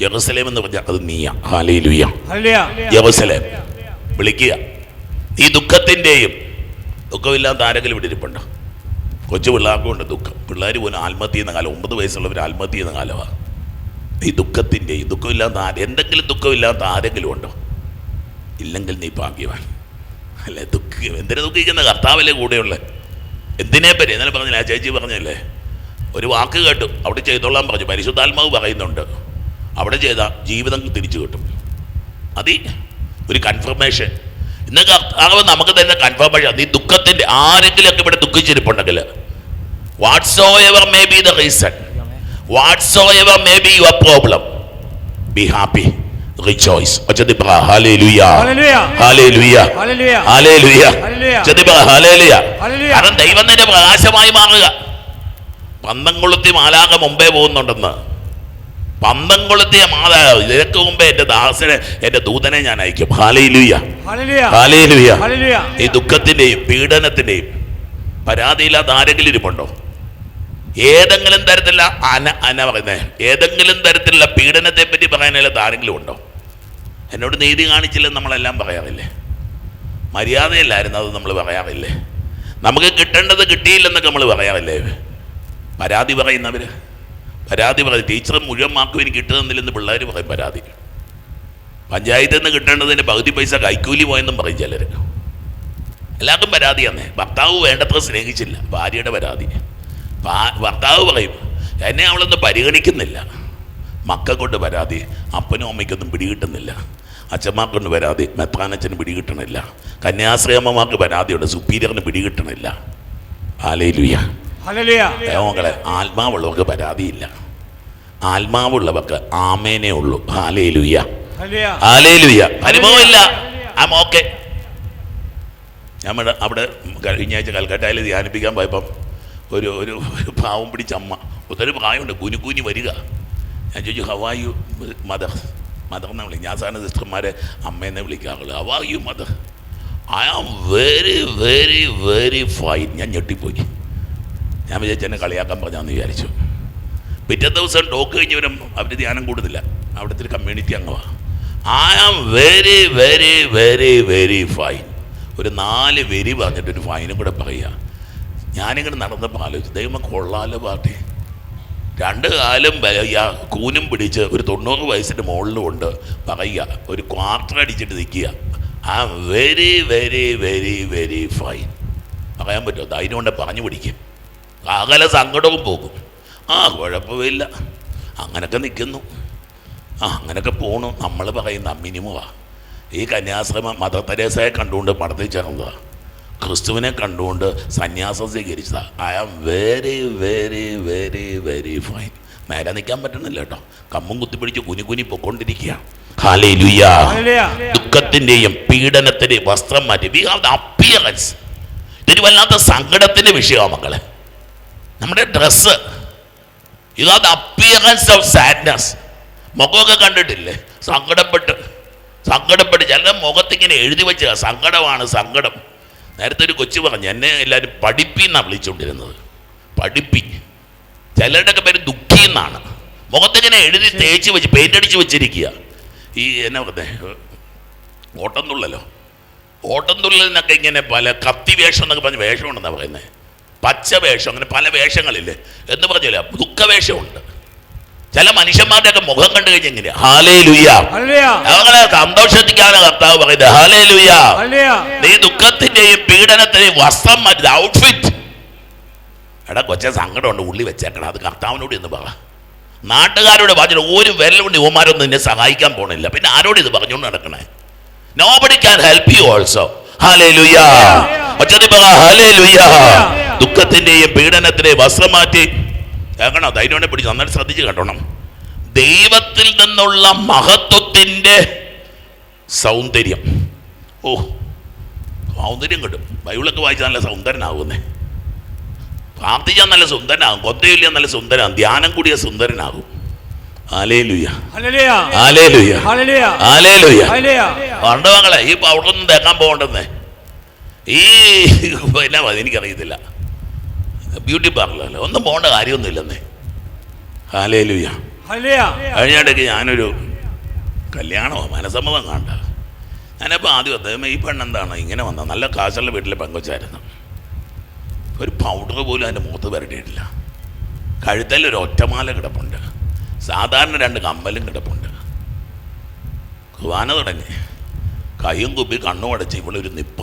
ജെറൂസലേം എന്ന് പറഞ്ഞാൽ അത് നീയാ. ഹല്ലേലൂയ. ജെറൂസലേം വിളിക്കുക. ഈ ദുഃഖമില്ലാത്ത ആരെങ്കിലും ഇവിടെ ഇരിപ്പുണ്ടോ? കൊച്ചു പിള്ളേർക്കും ഉണ്ട് ദുഃഖം. പിള്ളേർ പോലും ആത്മഹത്യ ചെയ്യുന്ന കാലം, 9 വയസ്സുള്ളവർ ആത്മഹത്യ ചെയ്യുന്ന കാലമാണ്. ഈ ദുഃഖമില്ലാത്ത എന്തെങ്കിലും ദുഃഖമില്ലാത്ത ആരെങ്കിലും ഉണ്ടോ? ഇല്ലെങ്കിൽ നീ ഭാഗ്യവാൻ അല്ലേ. എന്തിനാ ദുഃഖിക്കുന്ന? കർത്താവല്ലേ കൂടെയുള്ള. എന്തിനെ പറ്റി ഇന്നലെ പറഞ്ഞില്ലേ, ആ ചേച്ചി പറഞ്ഞല്ലേ, ഒരു വാക്ക് കേട്ടു അവിടെ ചെയ്തോളാൻ പറഞ്ഞു. പരിശുദ്ധാത്മാവ് പറയുന്നുണ്ട് അവിടെ ചെയ്താൽ ജീവിതം തിരിച്ചു കിട്ടും. അതി ഒരു കൺഫർമേഷൻ. ഇന്ന് കർത്താവ് നമുക്ക് തന്നെ കൺഫർമേഷൻ. നീ ദുഃഖത്തിൻ്റെ ആരെങ്കിലുമൊക്കെ ഇവിടെ ദുഃഖിച്ചിരിപ്പുണ്ടെങ്കിൽ, whatsoever may be the reason, whatsoever may be your problem, be happy. Rejoice. ഒച്ചത്തിൽ പറ hallelujah, hallelujah, hallelujah, hallelujah, hallelujah. Hallelujah. ഒച്ചത്തിൽ പറ ഹല്ലേലൂയ. ഹല്ലേലൂയ. കാരണം ദൈവം നിന്റെ പ്രകാശമായി മാറുക. പന്തം കൊളുത്തി മാലാഖ മുമ്പേ പോകുന്നുണ്ടെന്ന്. പന്തം കൊളുത്തിയ മാതാവ് ഇതിനൊക്കെ മുമ്പേ എന്റെ ദാസനെ, എന്റെ ദൂതനെ ഞാൻ അയക്കും. Hallelujah, hallelujah, hallelujah. ഹല്ലേലൂയ. ഈ ദുഃഖത്തിന്റെയും പീഡനത്തിന്റെയും പരാതിയില്ലാത്ത ആരെങ്കിലും ഇരിപ്പുണ്ടോ? ഏതെങ്കിലും തരത്തിലുള്ള പറയുന്നേ, ഏതെങ്കിലും തരത്തിലുള്ള പീഡനത്തെ പറ്റി പറയാനില്ലാത്ത ആരെങ്കിലും ഉണ്ടോ? എന്നോട് നീതി കാണിച്ചില്ലെന്ന് നമ്മളെല്ലാം പറയാറില്ലേ? മര്യാദയില്ലായിരുന്നു അത് നമ്മൾ പറയാറില്ലേ? നമുക്ക് കിട്ടേണ്ടത് കിട്ടിയില്ലെന്നൊക്കെ നമ്മൾ പറയാറില്ലേ? പരാതി പറയുന്നവർ പരാതി പറയും. ടീച്ചർ മുഴുവൻ മാർക്കും എനിക്ക് കിട്ടുന്നില്ലെന്ന് പിള്ളേർ പറയും പരാതി. പഞ്ചായത്തിൽ നിന്ന് കിട്ടേണ്ടതിൻ്റെ പകുതി പൈസ കൈക്കൂലി പോയെന്നും പറയും ചിലർ. എല്ലാവർക്കും പരാതിയാന്നേ. ഭർത്താവ് വേണ്ടത്ര സ്നേഹിച്ചില്ല, ഭാര്യയുടെ പരാതി. ഭർത്താവ് പറയും എന്നെ അവളൊന്നും പരിഗണിക്കുന്നില്ല. മക്കൾ പരാതി, അപ്പനും അമ്മയ്ക്കൊന്നും പിടികിട്ടുന്നില്ല. അച്ഛന്മാർക്കൊണ്ട് പരാതി, മെത്രാനച്ഛന് പിടികിട്ടണില്ല. കന്യാശ്രീയമ്മമാർക്ക് പരാതിയുണ്ട്, സുപ്പീരിയറിന് പിടികിട്ടണില്ല. Hallelujah, hallelujah. ദൈവമക്കളെ, ആത്മാവുള്ളവർക്ക് പരാതിയില്ല. ആത്മാവുള്ളവർക്ക് ആമേനേ ഉള്ളൂ. Hallelujah, hallelujah. അനുഭവമില്ല, ഓക്കെ. നമ്മൾ അവിടെ കഴിഞ്ഞ ആഴ്ച കൽക്കട്ടയിൽ ധ്യാനിപ്പിക്കാൻ പോയപ്പം ഒരു പാവം പിടിച്ചമ്മ, ഒത്തിരി പ്രായമുണ്ട്, കുനി വരിക. ഞാൻ ചോദിച്ചു ഹവായു മദർ, മദർ എന്നാണ് വിളിക്കും. ഞാൻ സാധാരണ സിസ്റ്റർമാരെ അമ്മയെന്നെ വിളിക്കാറുള്ളൂ. How are you mother, I am very very very fine. ഞാൻ ഞെട്ടിപ്പോയി. ഞാൻ വിചാരിച്ചു എന്നെ കളിയാക്കാൻ പറഞ്ഞാന്ന് വിചാരിച്ചു. പിറ്റേ ദിവസം ടോക്ക് കഴിഞ്ഞവരും അവർ ധ്യാനം കൂടുതലില്ല, അവിടുത്തെ ഒരു കമ്മ്യൂണിറ്റി അംഗമാണ്. I am very very very very fine. ഒരു 4 വെരി പറഞ്ഞിട്ടൊരു ഫൈനും കൂടെ പറയുക. ഞാനിങ്ങനെ നടന്നപ്പോൾ ആലോചിച്ചു, ദൈവം കൊള്ളാലോ പാർട്ടി. 2 കാലും കൂനും പിടിച്ച് ഒരു 90 വയസ്സിൻ്റെ മുകളിലുമുണ്ട് പറയുക, ഒരു ക്വാർട്ടർ അടിച്ചിട്ട് നിൽക്കുക. I am very very very very fine. പറയാൻ പറ്റുമോ? ധൈര്യം കൊണ്ട് പറഞ്ഞു പിടിക്കും. അകലെ സങ്കടവും പോകും. കുഴപ്പമില്ല, അങ്ങനെയൊക്കെ നിൽക്കുന്നു, അങ്ങനെയൊക്കെ പോണു. നമ്മൾ പറയുന്ന മിനിമമാണ്. ഈ കന്യാശ്രമം മദർ തെരേസയെ കണ്ടുകൊണ്ട് മടത്തിൽ ചേർന്നതാണ്, ക്രിസ്തുവിനെ കണ്ടുകൊണ്ട് സന്യാസം സ്വീകരിച്ചതാണ്. I am very very very very fine. നേരെ നിൽക്കാൻ പറ്റണില്ല കേട്ടോ, കമ്മും കുത്തിപ്പിടിച്ച് കുനി പൊക്കൊണ്ടിരിക്കുക. ഹല്ലേലൂയ. ദുഃഖത്തിൻ്റെയും പീഡനത്തിൻ്റെയും വസ്ത്രം മാറ്റി. We have the appearance. ഇതൊരു വല്ലാത്ത സങ്കടത്തിൻ്റെ വിഷയമാണ് മക്കളെ. നമ്മുടെ dress, you have the appearance of sadness. മുഖമൊക്കെ കണ്ടിട്ടില്ലേ? സങ്കടപ്പെട്ട് ചില മുഖത്തിങ്ങനെ എഴുതി വെച്ച സങ്കടമാണ് സങ്കടം. നേരത്തെ ഒരു കൊച്ചു പറഞ്ഞു, എന്നെ എല്ലാവരും പഠിപ്പി എന്നാണ് വിളിച്ചുകൊണ്ടിരുന്നത്. പഠിപ്പി. ചിലരുടെയൊക്കെ പേര് ദുഃഖി എന്നാണ്. മുഖത്തിങ്ങനെ എഴുതി തേച്ച് വെച്ച് പെയിൻ്റ് അടിച്ച് വെച്ചിരിക്കുക. ഈ എന്നാ പറയുന്നത്, ഓട്ടംതുള്ളലിനൊക്കെ ഇങ്ങനെ പല കത്തി വേഷം എന്നൊക്കെ പറഞ്ഞ വേഷമുണ്ടെന്നാണ് പറയുന്നത്. പച്ച വേഷം, അങ്ങനെ പല വേഷങ്ങളില്ലേ എന്ന് പറഞ്ഞില്ല. ദുഃഖവേഷമുണ്ട്. ചില മനുഷ്യന്മാരുടെയൊക്കെ മുഖം കണ്ടു കഴിഞ്ഞാൽ എങ്ങനെയാ? ഹല്ലേലൂയ. അവങ്ങളെ സന്തോഷിക്കാനാണ് കർത്താവ് പറയുന്നത്. ഹല്ലേലൂയ. നീ ദുഃഖത്തിന്റെയും പീഡനത്തിന്റെയും വസ്ത്രം മാറ്റി, ഔട്ട്ഫിറ്റ്. എടാ കൊച്ചെ, സങ്കടമുണ്ട്, ഉള്ളി വെച്ചേക്കണം. അത് കർത്താവിനോട് എന്ന് പറ. നാട്ടുകാരോട് പറഞ്ഞു ഒരു വിരലുകൊണ്ട് യുവമാരൊന്നും നിന്നെ സഹായിക്കാൻ പോണില്ല, പിന്നെ ആരോട് ഇത് പറഞ്ഞുകൊണ്ട് നടക്കണേ? Nobody can help you also. ഹല്ലേലൂയ. ഒച്ചത്തിൽ പറ ഹല്ലേലൂയ. ദുഃഖത്തിന്റെയും പീഡനത്തിന്റെയും വസ്ത്രം മാറ്റി കേൾക്കണോ? ധൈര്യം പിടിച്ച് നന്നായിട്ട് ശ്രദ്ധിച്ച് കേട്ടോണം. ദൈവത്തിൽ നിന്നുള്ള മഹത്വത്തിൻ്റെ സൗന്ദര്യം. സൗന്ദര്യം കിട്ടും. ബൈബിളൊക്കെ വായിച്ചാൽ നല്ല സൗന്ദരനാകുന്നേ. പ്രാർത്ഥിച്ചാൽ നല്ല സുന്ദരനാകും. കൊന്തയില്ല നല്ല സുന്ദരനാകും. ധ്യാനം കൂടിയ സുന്ദരനാകും. Hallelujah, hallelujah, hallelujah. പണ്ട് മകളെ ഈ പൗഡറൊന്നും തേക്കാൻ പോകണ്ടെന്നേ. ഈ എന്നാ എനിക്കറിയത്തില്ല, ബ്യൂട്ടി പാർലറല്ലേ, ഒന്നും പോകേണ്ട കാര്യമൊന്നുമില്ലെന്നേ. ഹല്ലേലൂയ. കഴിഞ്ഞിടയ്ക്ക് ഞാനൊരു കല്യാണമോ മനസമ്മതം കണ്ട. ഞാനപ്പോൾ ആദ്യം അദ്ദേഹം ഈ പെണ്ണെന്താണ് ഇങ്ങനെ വന്നത്? നല്ല കാശുള്ള വീട്ടിലെ പെങ്കൊച്ചായിരുന്നു. ഒരു പൗഡർ പോലും അതിൻ്റെ മുഖത്ത് വരട്ടിയിട്ടില്ല. കഴുത്തിൽ ഒരു ഒറ്റമാല കിടപ്പുണ്ട്. സാധാരണ 2 കമ്മലും കിടപ്പുണ്ട്. കുർബാന തുടങ്ങി. കയ്യും കുപ്പി കണ്ണും അടച്ച് ഇവളൊരു നിപ്പ.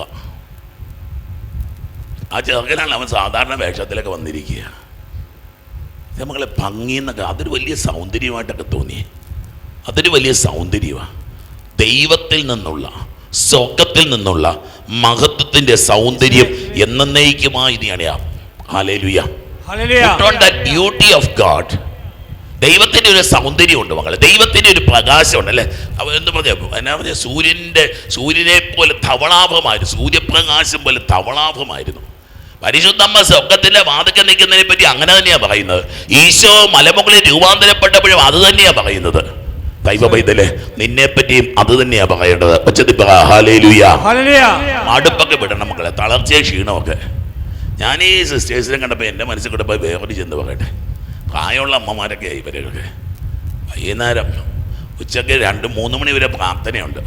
ആ ചെറുക്കനാണ് അവൻ സാധാരണ വേഷത്തിലൊക്കെ വന്നിരിക്കുക. നമ്മളെ ഭംഗിയെന്നൊക്കെ അതൊരു വലിയ സൗന്ദര്യമായിട്ടൊക്കെ തോന്നി. അതൊരു വലിയ സൗന്ദര്യമാണ്. ദൈവത്തിൽ നിന്നുള്ള, സ്വർഗത്തിൽ നിന്നുള്ള മഹത്വത്തിൻ്റെ സൗന്ദര്യം എന്നേക്കുമായി ഇനിയാണ്. Hallelujah. Put on that beauty of God. ദൈവത്തിൻ്റെ ഒരു സൗന്ദര്യമുണ്ട് മക്കളെ, ദൈവത്തിൻ്റെ ഒരു പ്രകാശമുണ്ട് അല്ലേ. എന്ത് പറഞ്ഞ എന്നാ പറഞ്ഞ സൂര്യനെ പോലെ ധവളാഭമായിരുന്നു, സൂര്യപ്രകാശം പോലെ ധവളാഭമായിരുന്നു. പരിശുദ്ധമ്മ സ്വർഗത്തിൻ്റെ വാതിൽക്കൽ നിൽക്കുന്നതിനെ പറ്റി അങ്ങനെ തന്നെയാണ് പറയുന്നത്. ഈശോ മലമുകളിൽ രൂപാന്തരപ്പെട്ടപ്പോഴും അത് തന്നെയാണ് പറയുന്നത്. ദൈവ പൈതലേ, നിന്നെ പറ്റിയും അത് തന്നെയാ പറയേണ്ടത്. അടുപ്പൊക്കെ വിടണം മക്കളെ, തളർച്ചയും ക്ഷീണമൊക്കെ. ഞാൻ ഈ സിസ്റ്റേഴ്സിനെ കണ്ടപ്പോൾ എൻ്റെ മനസ്സിൽ കൂടെ പോയി വേറെ ചെന്ന് പറയട്ടെ. പ്രായമുള്ള അമ്മമാരൊക്കെ ഇവരൊക്കെ വൈകുന്നേരം ഉച്ചയ്ക്ക് 2-3 മണി വരെ പ്രാർത്ഥനയുണ്ട്.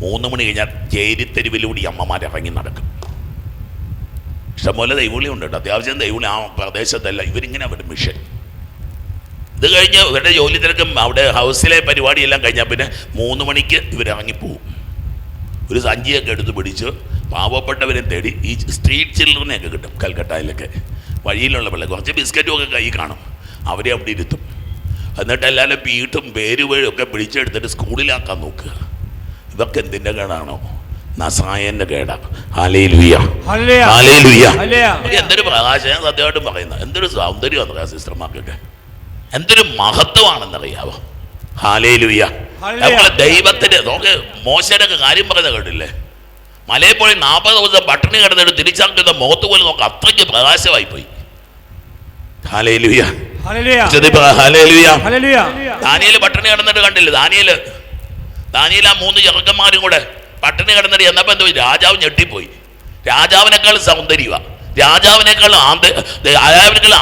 3 മണി കഴിഞ്ഞാൽ ചേരിത്തെരുവിലൂടെ അമ്മമാർ ഇറങ്ങി നടക്കും. ഇഷ്ടംപോലെ ദൈവവിളി ഉണ്ട് കേട്ടോ, അത്യാവശ്യം ദൈവവിളി ആ പ്രദേശത്തല്ല. ഇവരിങ്ങനെ അവരുടെ മിഷൻ. ഇത് കഴിഞ്ഞ് ഇവരുടെ ജോലി തിരക്കും അവിടെ ഹൗസിലെ പരിപാടിയെല്ലാം കഴിഞ്ഞാൽ പിന്നെ 3 മണിക്ക് ഇവരിറങ്ങിപ്പോവും. ഒരു സഞ്ചിയൊക്കെ എടുത്ത് പിടിച്ച് പാവപ്പെട്ടവരെ തേടി ഈ സ്ട്രീറ്റ് ചിൽഡ്രനെയൊക്കെ കിട്ടും കൽക്കട്ടയിലൊക്കെ. വഴിയിലുള്ള പിള്ളേർ കുറച്ച് ബിസ്ക്കറ്റും ഒക്കെ കൈ കാണും, അവരെ അവിടെ ഇരുത്തും. എന്നിട്ട് എല്ലാവരും വീട്ടും പേരുവഴും ഒക്കെ പിടിച്ചെടുത്തിട്ട് സ്കൂളിലാക്കാൻ നോക്കുക. ഇതൊക്കെ എന്തിൻ്റെ കേടാണോ? നസായൻ്റെ കേടാണ്. Hallelujah, hallelujah. എന്തൊരു പ്രകാശം, ഞാൻ സത്യമായിട്ടും പറയുന്നത്. എന്തൊരു സൗന്ദര്യമാണെന്ന് പറയാം സിസ്റ്റർമാർക്കൊക്കെ, എന്തൊരു മഹത്വമാണെന്നറിയാവോ. ഹല്ലേലൂയ. ദൈവത്തിന്റെ നോക്ക്, മോശയുടെ ഒക്കെ കാര്യം പറയുന്നത് കേട്ടില്ലേ? മലയിൽ പോയി 40 ദിവസം പട്ടിണി കിടന്നിട്ട് തിരിച്ചറിഞ്ഞ മുഖത്ത് പോലും നോക്ക്, അത്രയ്ക്ക് പ്രകാശമായി പോയി. Hallelujah, hallelujah. ദാനിയേൽ പട്ടിണി കിടന്നിട്ട് കണ്ടില്ലേ? ദാനിയേൽ ആ 3 ചെറുക്കന്മാരും കൂടെ പട്ടിണി കിടന്നിട്ട് എന്നപ്പോൾ എന്തോ രാജാവ് ഞെട്ടിപ്പോയി. രാജാവിനേക്കാൾ സൗന്ദര്യമാണ്, രാജാവിനേക്കാൾ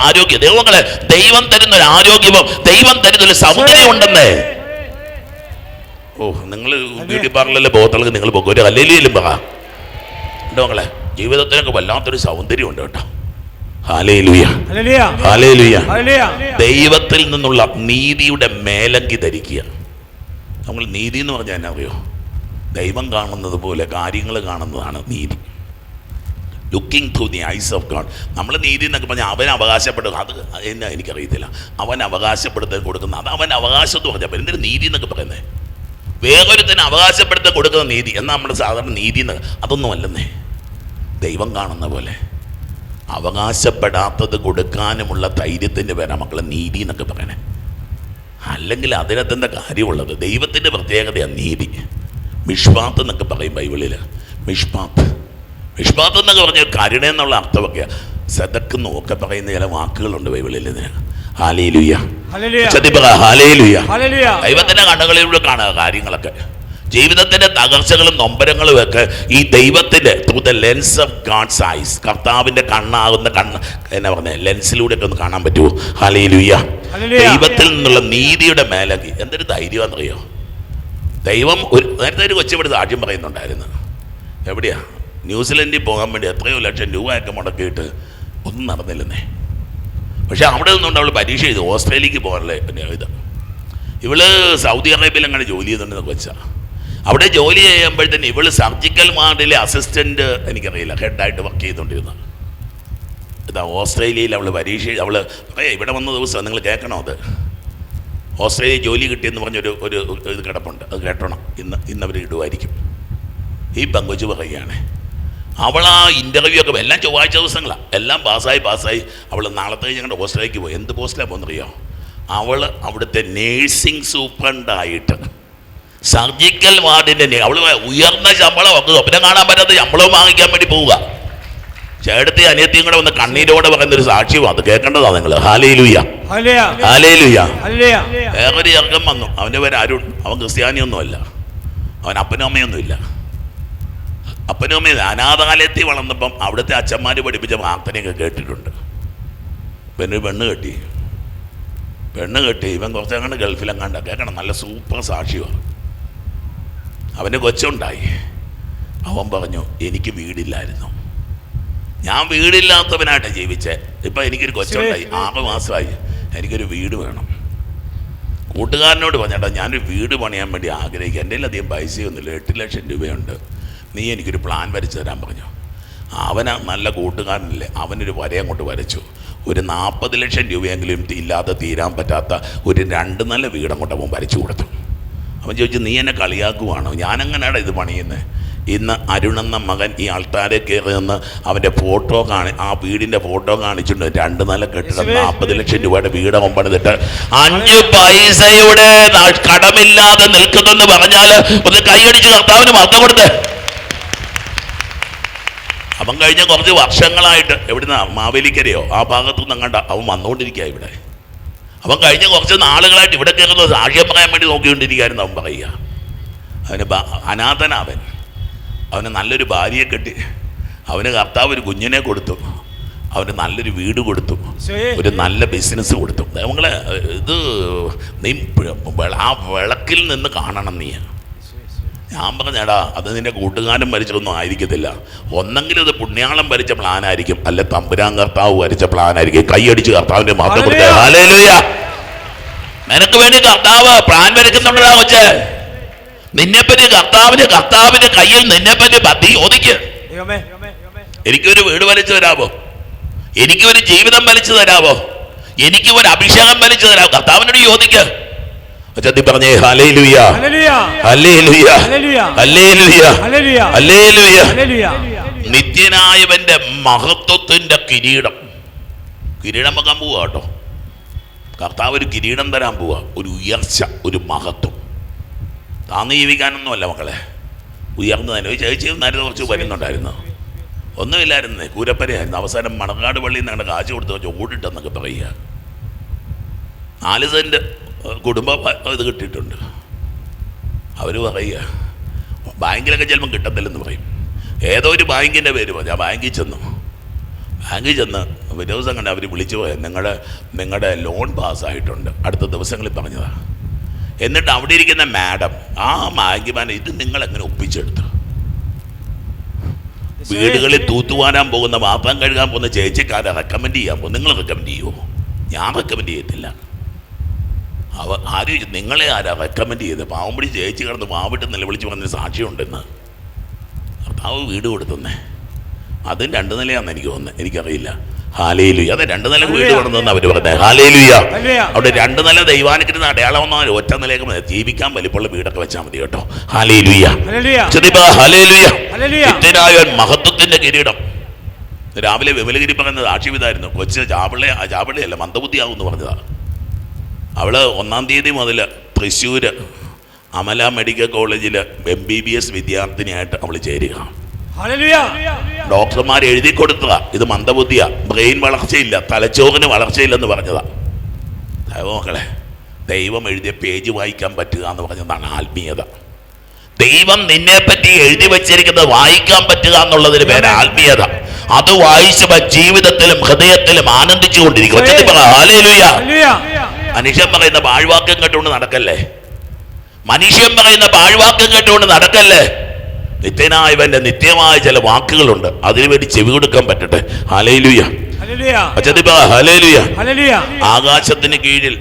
ആരോഗ്യം. ദൈവങ്ങളെ, ദൈവം തരുന്നൊരു ആരോഗ്യവും ദൈവം തരുന്നൊരു സൗന്ദര്യം ഉണ്ടെന്നേ. ഓ, നിങ്ങൾ ബ്യൂട്ടി പാർലറിലെ ബോധങ്ങൾക്ക് നിങ്ങൾ പോകും, ഒരു ഹല്ലേലൂയയിലും പറ കേട്ടോ മക്കളെ. ജീവിതത്തിനൊക്കെ വല്ലാത്തൊരു സൗന്ദര്യം ഉണ്ട് കേട്ടോ. Hallelujah, hallelujah. ദൈവത്തിൽ നിന്നുള്ള നീതിയുടെ മേലങ്കി ധരിക്കുക. നമ്മൾ നീതി എന്ന് പറഞ്ഞാൽ എന്നാ അറിയോ? ദൈവം കാണുന്നത് പോലെ കാര്യങ്ങൾ കാണുന്നതാണ് നീതി. Looking through the ice of God. നമ്മൾ നീതി എന്നൊക്കെ പറഞ്ഞാൽ അവൻ അവകാശപ്പെടുക, അത് എന്നാ എനിക്കറിയത്തില്ല. അവൻ അവകാശപ്പെടുത്താൻ കൊടുക്കുന്ന അത് അവൻ അവകാശം എന്ന് പറഞ്ഞാൽ എന്തൊരു നീതി എന്നൊക്കെ പറയുന്നത്? വേറൊരുത്തിന് അവകാശപ്പെടുത്താൻ കൊടുക്കുന്ന നീതി എന്നാൽ നമ്മൾ സാധാരണ നീതി എന്ന് അതൊന്നും അല്ലെന്നേ. ദൈവം കാണുന്ന പോലെ അവകാശപ്പെടാത്തത് കൊടുക്കാനുമുള്ള ധൈര്യത്തിൻ്റെ പേരാ മക്കളെ നീതി എന്നൊക്കെ പറയണേ. അല്ലെങ്കിൽ അതിനകത്തെന്താ കാര്യമുള്ളത്? ദൈവത്തിൻ്റെ പ്രത്യേകതയാണ് നീതി. മിഷ്പാത്ത് എന്നൊക്കെ പറയും ബൈബിളിൽ. മിഷ്പാത്ത് എന്നൊക്കെ പറഞ്ഞാൽ കരുണ എന്നുള്ള അർത്ഥമൊക്കെയാണ്. സദക്കെന്നും ഒക്കെ പറയുന്ന ചില വാക്കുകളുണ്ട് ബൈബിളിൽ. Hallelujah, hallelujah. ദൈവത്തിന്റെ കണ്ണുകളിലൂടെ കാണുക കാര്യങ്ങളൊക്കെ. ജീവിതത്തിന്റെ തകർച്ചകളും നൊമ്പരങ്ങളും ഒക്കെ ഈ ദൈവത്തിന്റെ through the lens of God's eyes, കർത്താവിന്റെ കണ്ണാകുന്ന എന്നാ പറഞ്ഞ ലെൻസിലൂടെ ഒക്കെ ഒന്ന് കാണാൻ പറ്റുമോ? ഹല്ലേലൂയ. ദൈവത്തിൽ നിന്നുള്ള നീതിയുടെ മേലകി എന്തൊരു ധൈര്യമാണെന്നറിയോ? ദൈവം നേരത്തെ ഒരു കൊച്ചുപിടി സാക്ഷ്യം പറയുന്നുണ്ടായിരുന്നു. എവിടെയാ? ന്യൂസിലൻഡിൽ പോകാൻ വേണ്ടി എത്രയോ ലക്ഷം രൂപയൊക്കെ മുടക്കിയിട്ട് ഒന്നും നടന്നില്ലെന്നേ. പക്ഷെ അവിടെ നിന്നുകൊണ്ട് അവൾ പരീക്ഷ ചെയ്തു ഓസ്ട്രേലിയക്ക് പോകാനുള്ള ഇത്. ഇവള് സൗദി അറേബ്യയിൽ അങ്ങനെ ജോലി ചെയ്തുകൊണ്ടെന്നൊക്കെ വെച്ചാൽ അവിടെ ജോലി ചെയ്യുമ്പോഴത്തേന് ഇവള് സർജിക്കൽ വാർഡിലെ അസിസ്റ്റന്റ്, എനിക്കറിയില്ല, ഹെഡായിട്ട് വർക്ക് ചെയ്തുകൊണ്ടിരുന്ന ഇതാ. ഓസ്ട്രേലിയയിൽ അവൾ പരീക്ഷ അവള് ഇവിടെ വന്ന ദിവസം നിങ്ങൾ കേൾക്കണോ? അത് ഓസ്ട്രേലിയ ജോലി കിട്ടിയെന്ന് പറഞ്ഞൊരു ഇത് കിടപ്പുണ്ട്, അത് കേട്ടണം. ഇന്നവർ ഇടുമായിരിക്കും. ഈ പങ്കുവച്ച് പറയുകയാണ്, അവൾ ആ ഇൻ്റർവ്യൂ ഒക്കെ എല്ലാം ചൊവ്വാഴ്ച ദിവസങ്ങളാണ്, എല്ലാം പാസ്സായി അവൾ നാളത്തെ ഞങ്ങളുടെ ഓസ്ട്രേലിയക്ക് പോയി. എന്ത് പോസ്റ്റിലാണ് പോകുന്നറിയോ? അവൾ അവിടുത്തെ നേഴ്സിംഗ് സൂപ്രണ്ടായിട്ട് സർജിക്കൽ വാർഡിൻ്റെ അവൾ ഉയർന്ന ശമ്പളം ഒക്കെ സ്വപ്നം കാണാൻ പറ്റാത്ത ശമ്പളവും വാങ്ങിക്കാൻ വേണ്ടി പോവുക. ചേട്ടത്തി അനിയത്തിയും കൂടെ വന്ന് കണ്ണീരോടെ പറയുന്നൊരു സാക്ഷ്യമാണ്, അത് കേൾക്കേണ്ടതാണ് നിങ്ങൾ. Hallelujah, hallelujah. വേറൊരു ചെറുക്കൻ വന്നു, അവൻ്റെ പേര് അരുൺ. അവൻ ക്രിസ്ത്യാനിയൊന്നുമല്ല, അവൻ അപ്പനും അമ്മയൊന്നുമില്ല. അപ്പനും അമ്മയും അനാഥാലയത്തിൽ വളർന്നപ്പം അവിടുത്തെ അച്ഛന്മാർ പഠിപ്പിച്ച പ്രാർത്ഥനയൊക്കെ കേട്ടിട്ടുണ്ട്. പിന്നെ പെണ്ണ് കെട്ടി ഇവൻ കുറച്ചങ്ങാണ്ട് ഗൾഫിലെങ്ങാണ്ട. കേൾക്കണം, നല്ല സൂപ്പർ സാക്ഷ്യമാണ്. അവന് കൊച്ചുണ്ടായി. അവൻ പറഞ്ഞു, എനിക്ക് വീടില്ലായിരുന്നു, ഞാൻ വീടില്ലാത്തവനായിട്ട് ജീവിച്ചേ. ഇപ്പം എനിക്കൊരു കൊച്ചുണ്ടായി, 6 മാസമായി, എനിക്കൊരു വീട് വേണം. കൂട്ടുകാരനോട് പറഞ്ഞേട്ടാ, ഞാനൊരു വീട് പണിയാൻ വേണ്ടി ആഗ്രഹിക്കുക, എൻ്റെ അധികം പൈസയൊന്നുമില്ല, 8 ലക്ഷം രൂപയുണ്ട്, നീ എനിക്കൊരു പ്ലാൻ വരച്ച് തരാൻ പറഞ്ഞു. അവന് നല്ല കൂട്ടുകാരനല്ലേ, അവനൊരു വര അങ്ങോട്ട് വരച്ചു. ഒരു 40 ലക്ഷം രൂപയെങ്കിലും ഇല്ലാതെ തീരാൻ പറ്റാത്ത ഒരു 2 നല്ല വീടങ്ങോട്ട് അവൻ വരച്ചു കൊടുത്തു. അവൻ ചോദിച്ചു, നീ എന്നെ കളിയാക്കുവാണോ? ഞാനെങ്ങനെയാണ് ഇത് പണിയുന്നത്? ഇന്ന് അരുണെന്ന മകൻ ഈ ആൾത്താരെ കയറി നിന്ന് അവൻ്റെ ഫോട്ടോ ആ വീടിൻ്റെ ഫോട്ടോ കാണിച്ചിട്ടുണ്ട്. 2 നില കെട്ടിടം 40 ലക്ഷം രൂപയുടെ വീട് അവൻ പണിതിട്ട് 5 പൈസയുടെ കടമില്ലാതെ നിൽക്കുന്നെന്ന് പറഞ്ഞാൽ ഒന്ന് കൈയടിച്ച് കർത്താവിന് മഹത്വം കൊടുത്ത്. അവൻ കഴിഞ്ഞ കുറച്ച് വർഷങ്ങളായിട്ട് എവിടുന്ന മാവേലിക്കരയോ ആ ഭാഗത്തുനിന്ന് കണ്ട അവൻ വന്നുകൊണ്ടിരിക്കുക ഇവിടെ. അവൻ കഴിഞ്ഞ കുറച്ച് നാളുകളായിട്ട് ഇവിടെ കയറുന്നത് സാക്ഷ്യം പറയാൻ വേണ്ടി നോക്കിക്കൊണ്ടിരിക്കുകയായിരുന്നു. അവൻ പറയുക അവന് അനാഥനവൻ. അവന് നല്ലൊരു ഭാര്യയെ കെട്ടി, അവന് കർത്താവ് ഒരു കുഞ്ഞിനെ കൊടുത്തു, അവന് നല്ലൊരു വീട് കൊടുത്തു, ഒരു നല്ല ബിസിനസ് കൊടുത്തു. നമ്മളെ ഇത് നീ ആ വിളക്കിൽ നിന്ന് കാണണം. നീ ഞാൻ പറഞ്ഞേടാ അത് നിന്റെ കൂട്ടുകാരൻ വരച്ചതൊന്നും ആയിരിക്കത്തില്ല. ഒന്നെങ്കിലും ഇത് പുണ്യാളം വരച്ച പ്ലാനായിരിക്കും, അല്ലെ തമ്പുരാൻ കർത്താവ് വരച്ച പ്ലാനായിരിക്കും. കൈയടിച്ച് കർത്താവിന്റെ മഹത്വം കൊടുത്തേ. ഹല്ലേലൂയ. നിനക്ക് വേണ്ടി കർത്താവ് പ്ലാൻ വരയ്ക്കുന്നുണ്ടാ കൊച്ചേ. നിന്നെപ്പറ്റി കർത്താവിന്റെ കയ്യിൽ നിന്നെപ്പറ്റി പതി ഒതുക്ക്. എനിക്കൊരു വീട് വലിച്ചു തരാമോ? എനിക്കൊരു ജീവിതം വലിച്ചു തരാമോ? എനിക്ക് ഒരു അഭിഷേകം വലിച്ചു തരാമോ? കർത്താവിനോട് ചോദിക്ക്. പറഞ്ഞേ ഹല്ലേലൂയ, ഹല്ലേലൂയ, ഹല്ലേലൂയ, ഹല്ലേലൂയ. നിത്യനായവന്റെ മഹത്വത്തിന്റെ കിരീടം വെക്കാൻ പോവാ കേട്ടോ. കർത്താവ് ഒരു കിരീടം തരാൻ പോവാ, ഒരു ഉയർച്ച, ഒരു മഹത്വം. താന്ന് ജീവിക്കാനൊന്നും അല്ല മക്കളെ, ഉയർന്നു തന്നെ. ചേച്ചി നേരത്തെ കുറച്ച് വരുന്നുണ്ടായിരുന്നു, ഒന്നുമില്ലായിരുന്നേ, കൂരപ്പരയായിരുന്നു. അവസാനം മണക്കാട് പള്ളിയിൽ നിന്ന് ഞങ്ങളുടെ കാശ് കൊടുത്ത് വെച്ച് ഓടിട്ടെന്നൊക്കെ പറയുക. 4 സെൻറ്റ് കുടുംബ ഇത് കിട്ടിയിട്ടുണ്ട്. അവർ പറയുക ബാങ്കിലൊക്കെ ചിലപ്പം കിട്ടത്തില്ലെന്ന് പറയും. ഏതോ ഒരു ബാങ്കിൻ്റെ പേര് പറഞ്ഞു. ആ ബാങ്കിൽ ചെന്നു ഒരു ദിവസം കണ്ട് അവർ വിളിച്ചു പോയത് നിങ്ങളുടെ ലോൺ പാസ്സായിട്ടുണ്ട്, അടുത്ത ദിവസങ്ങളിൽ പറഞ്ഞതാണ്. എന്നിട്ട് അവിടെ ഇരിക്കുന്ന മാഡം, ആ ബാങ്ക് മാനേജർ, ഇത് നിങ്ങളെങ്ങനെ ഒപ്പിച്ചെടുത്തു? വീടുകളിൽ തൂത്തുവാനാൻ പോകുന്ന, പാത്രം കഴുകാൻ പോകുന്ന ചേച്ചിക്കാരെ റെക്കമെൻഡ് ചെയ്യാൻ പോകും. നിങ്ങൾ റെക്കമെൻഡ് ചെയ്യുമോ? ഞാൻ റെക്കമെൻഡ് ചെയ്യത്തില്ല. ആരും നിങ്ങളെ ആരാ റെക്കമെൻഡ് ചെയ്ത്? പാവമ്പടി ചേച്ചി കിടന്ന് പാവിട്ട് നിലവിളിച്ച് പറഞ്ഞ സാക്ഷിയുണ്ടെന്ന്. കർത്താവ് വീട് കൊടുത്തുന്നേ. അതും 2 നിലയാണെന്ന് എനിക്ക് തോന്നുന്നത്, എനിക്കറിയില്ല. ഹല്ലേലൂയ. അതെ 2 നില വീട് കൊടുത്തെന്ന് അവർ പറഞ്ഞത്. ഹല്ലേലൂയ. അവിടെ 2 നില ദൈവാനുഗ്രഹത്തിന് അടയാളമെന്നാൽ 1 നിലയൊക്കെ മതി. ജീവിക്കാൻ വലിപ്പമുള്ള വീടൊക്കെ വെച്ചാൽ മതി കേട്ടോ. Hallelujah, hallelujah. നിത്യനായവൻ മഹത്വത്തിന്റെ കിരീടം. രാവിലെ വിമലഗിരി പറയുന്നത് സാക്ഷ്യവിതായിരുന്നു. കൊച്ച് ചാപിള്ളയല്ല മന്ദബുദ്ധിയാകും എന്ന് പറഞ്ഞതാണ്. അവള് 1-ാം തീയതി മുതൽ തൃശ്ശൂർ അമല മെഡിക്കൽ കോളേജിൽ MBBS വിദ്യാർത്ഥിനിയായിട്ട് അവൾ ചേരുക. ഡോക്ടർമാർ എഴുതി കൊടുത്തതാ, ഇത് മന്ദബുദ്ധിയാ, ബ്രെയിൻ വളർച്ചയില്ല, തലച്ചോറിന് വളർച്ചയില്ലെന്ന് പറഞ്ഞതാ. മക്കളെ, ദൈവം എഴുതിയ പേജ് വായിക്കാൻ പറ്റുക എന്ന് പറഞ്ഞതാണ് ആത്മീയത. ദൈവം നിന്നെ പറ്റി എഴുതി വെച്ചിരിക്കുന്നത് വായിക്കാൻ പറ്റുക എന്നുള്ളതിന് പേര് ആത്മീയത. അത് വായിച്ചപ്പോൾ ജീവിതത്തിലും ഹൃദയത്തിലും ആനന്ദിച്ചു കൊണ്ടിരിക്കും. ഹല്ലേലൂയ. മനുഷ്യൻ പറയുന്ന പാഴ്വാക്യം കേട്ടുകൊണ്ട് നടക്കല്ലേ. മനുഷ്യൻ പറയുന്ന പാഴ്വാക്യം കേട്ടുകൊണ്ട് നടക്കല്ലേ. നിത്യനായവന്റെ നിത്യമായ ചില വാക്കുകളുണ്ട്, അതിനുവേണ്ടി ചെവി കൊടുക്കാൻ പറ്റട്ടെ. Hallelujah, hallelujah. ആകാശത്തിന് കീഴിൽ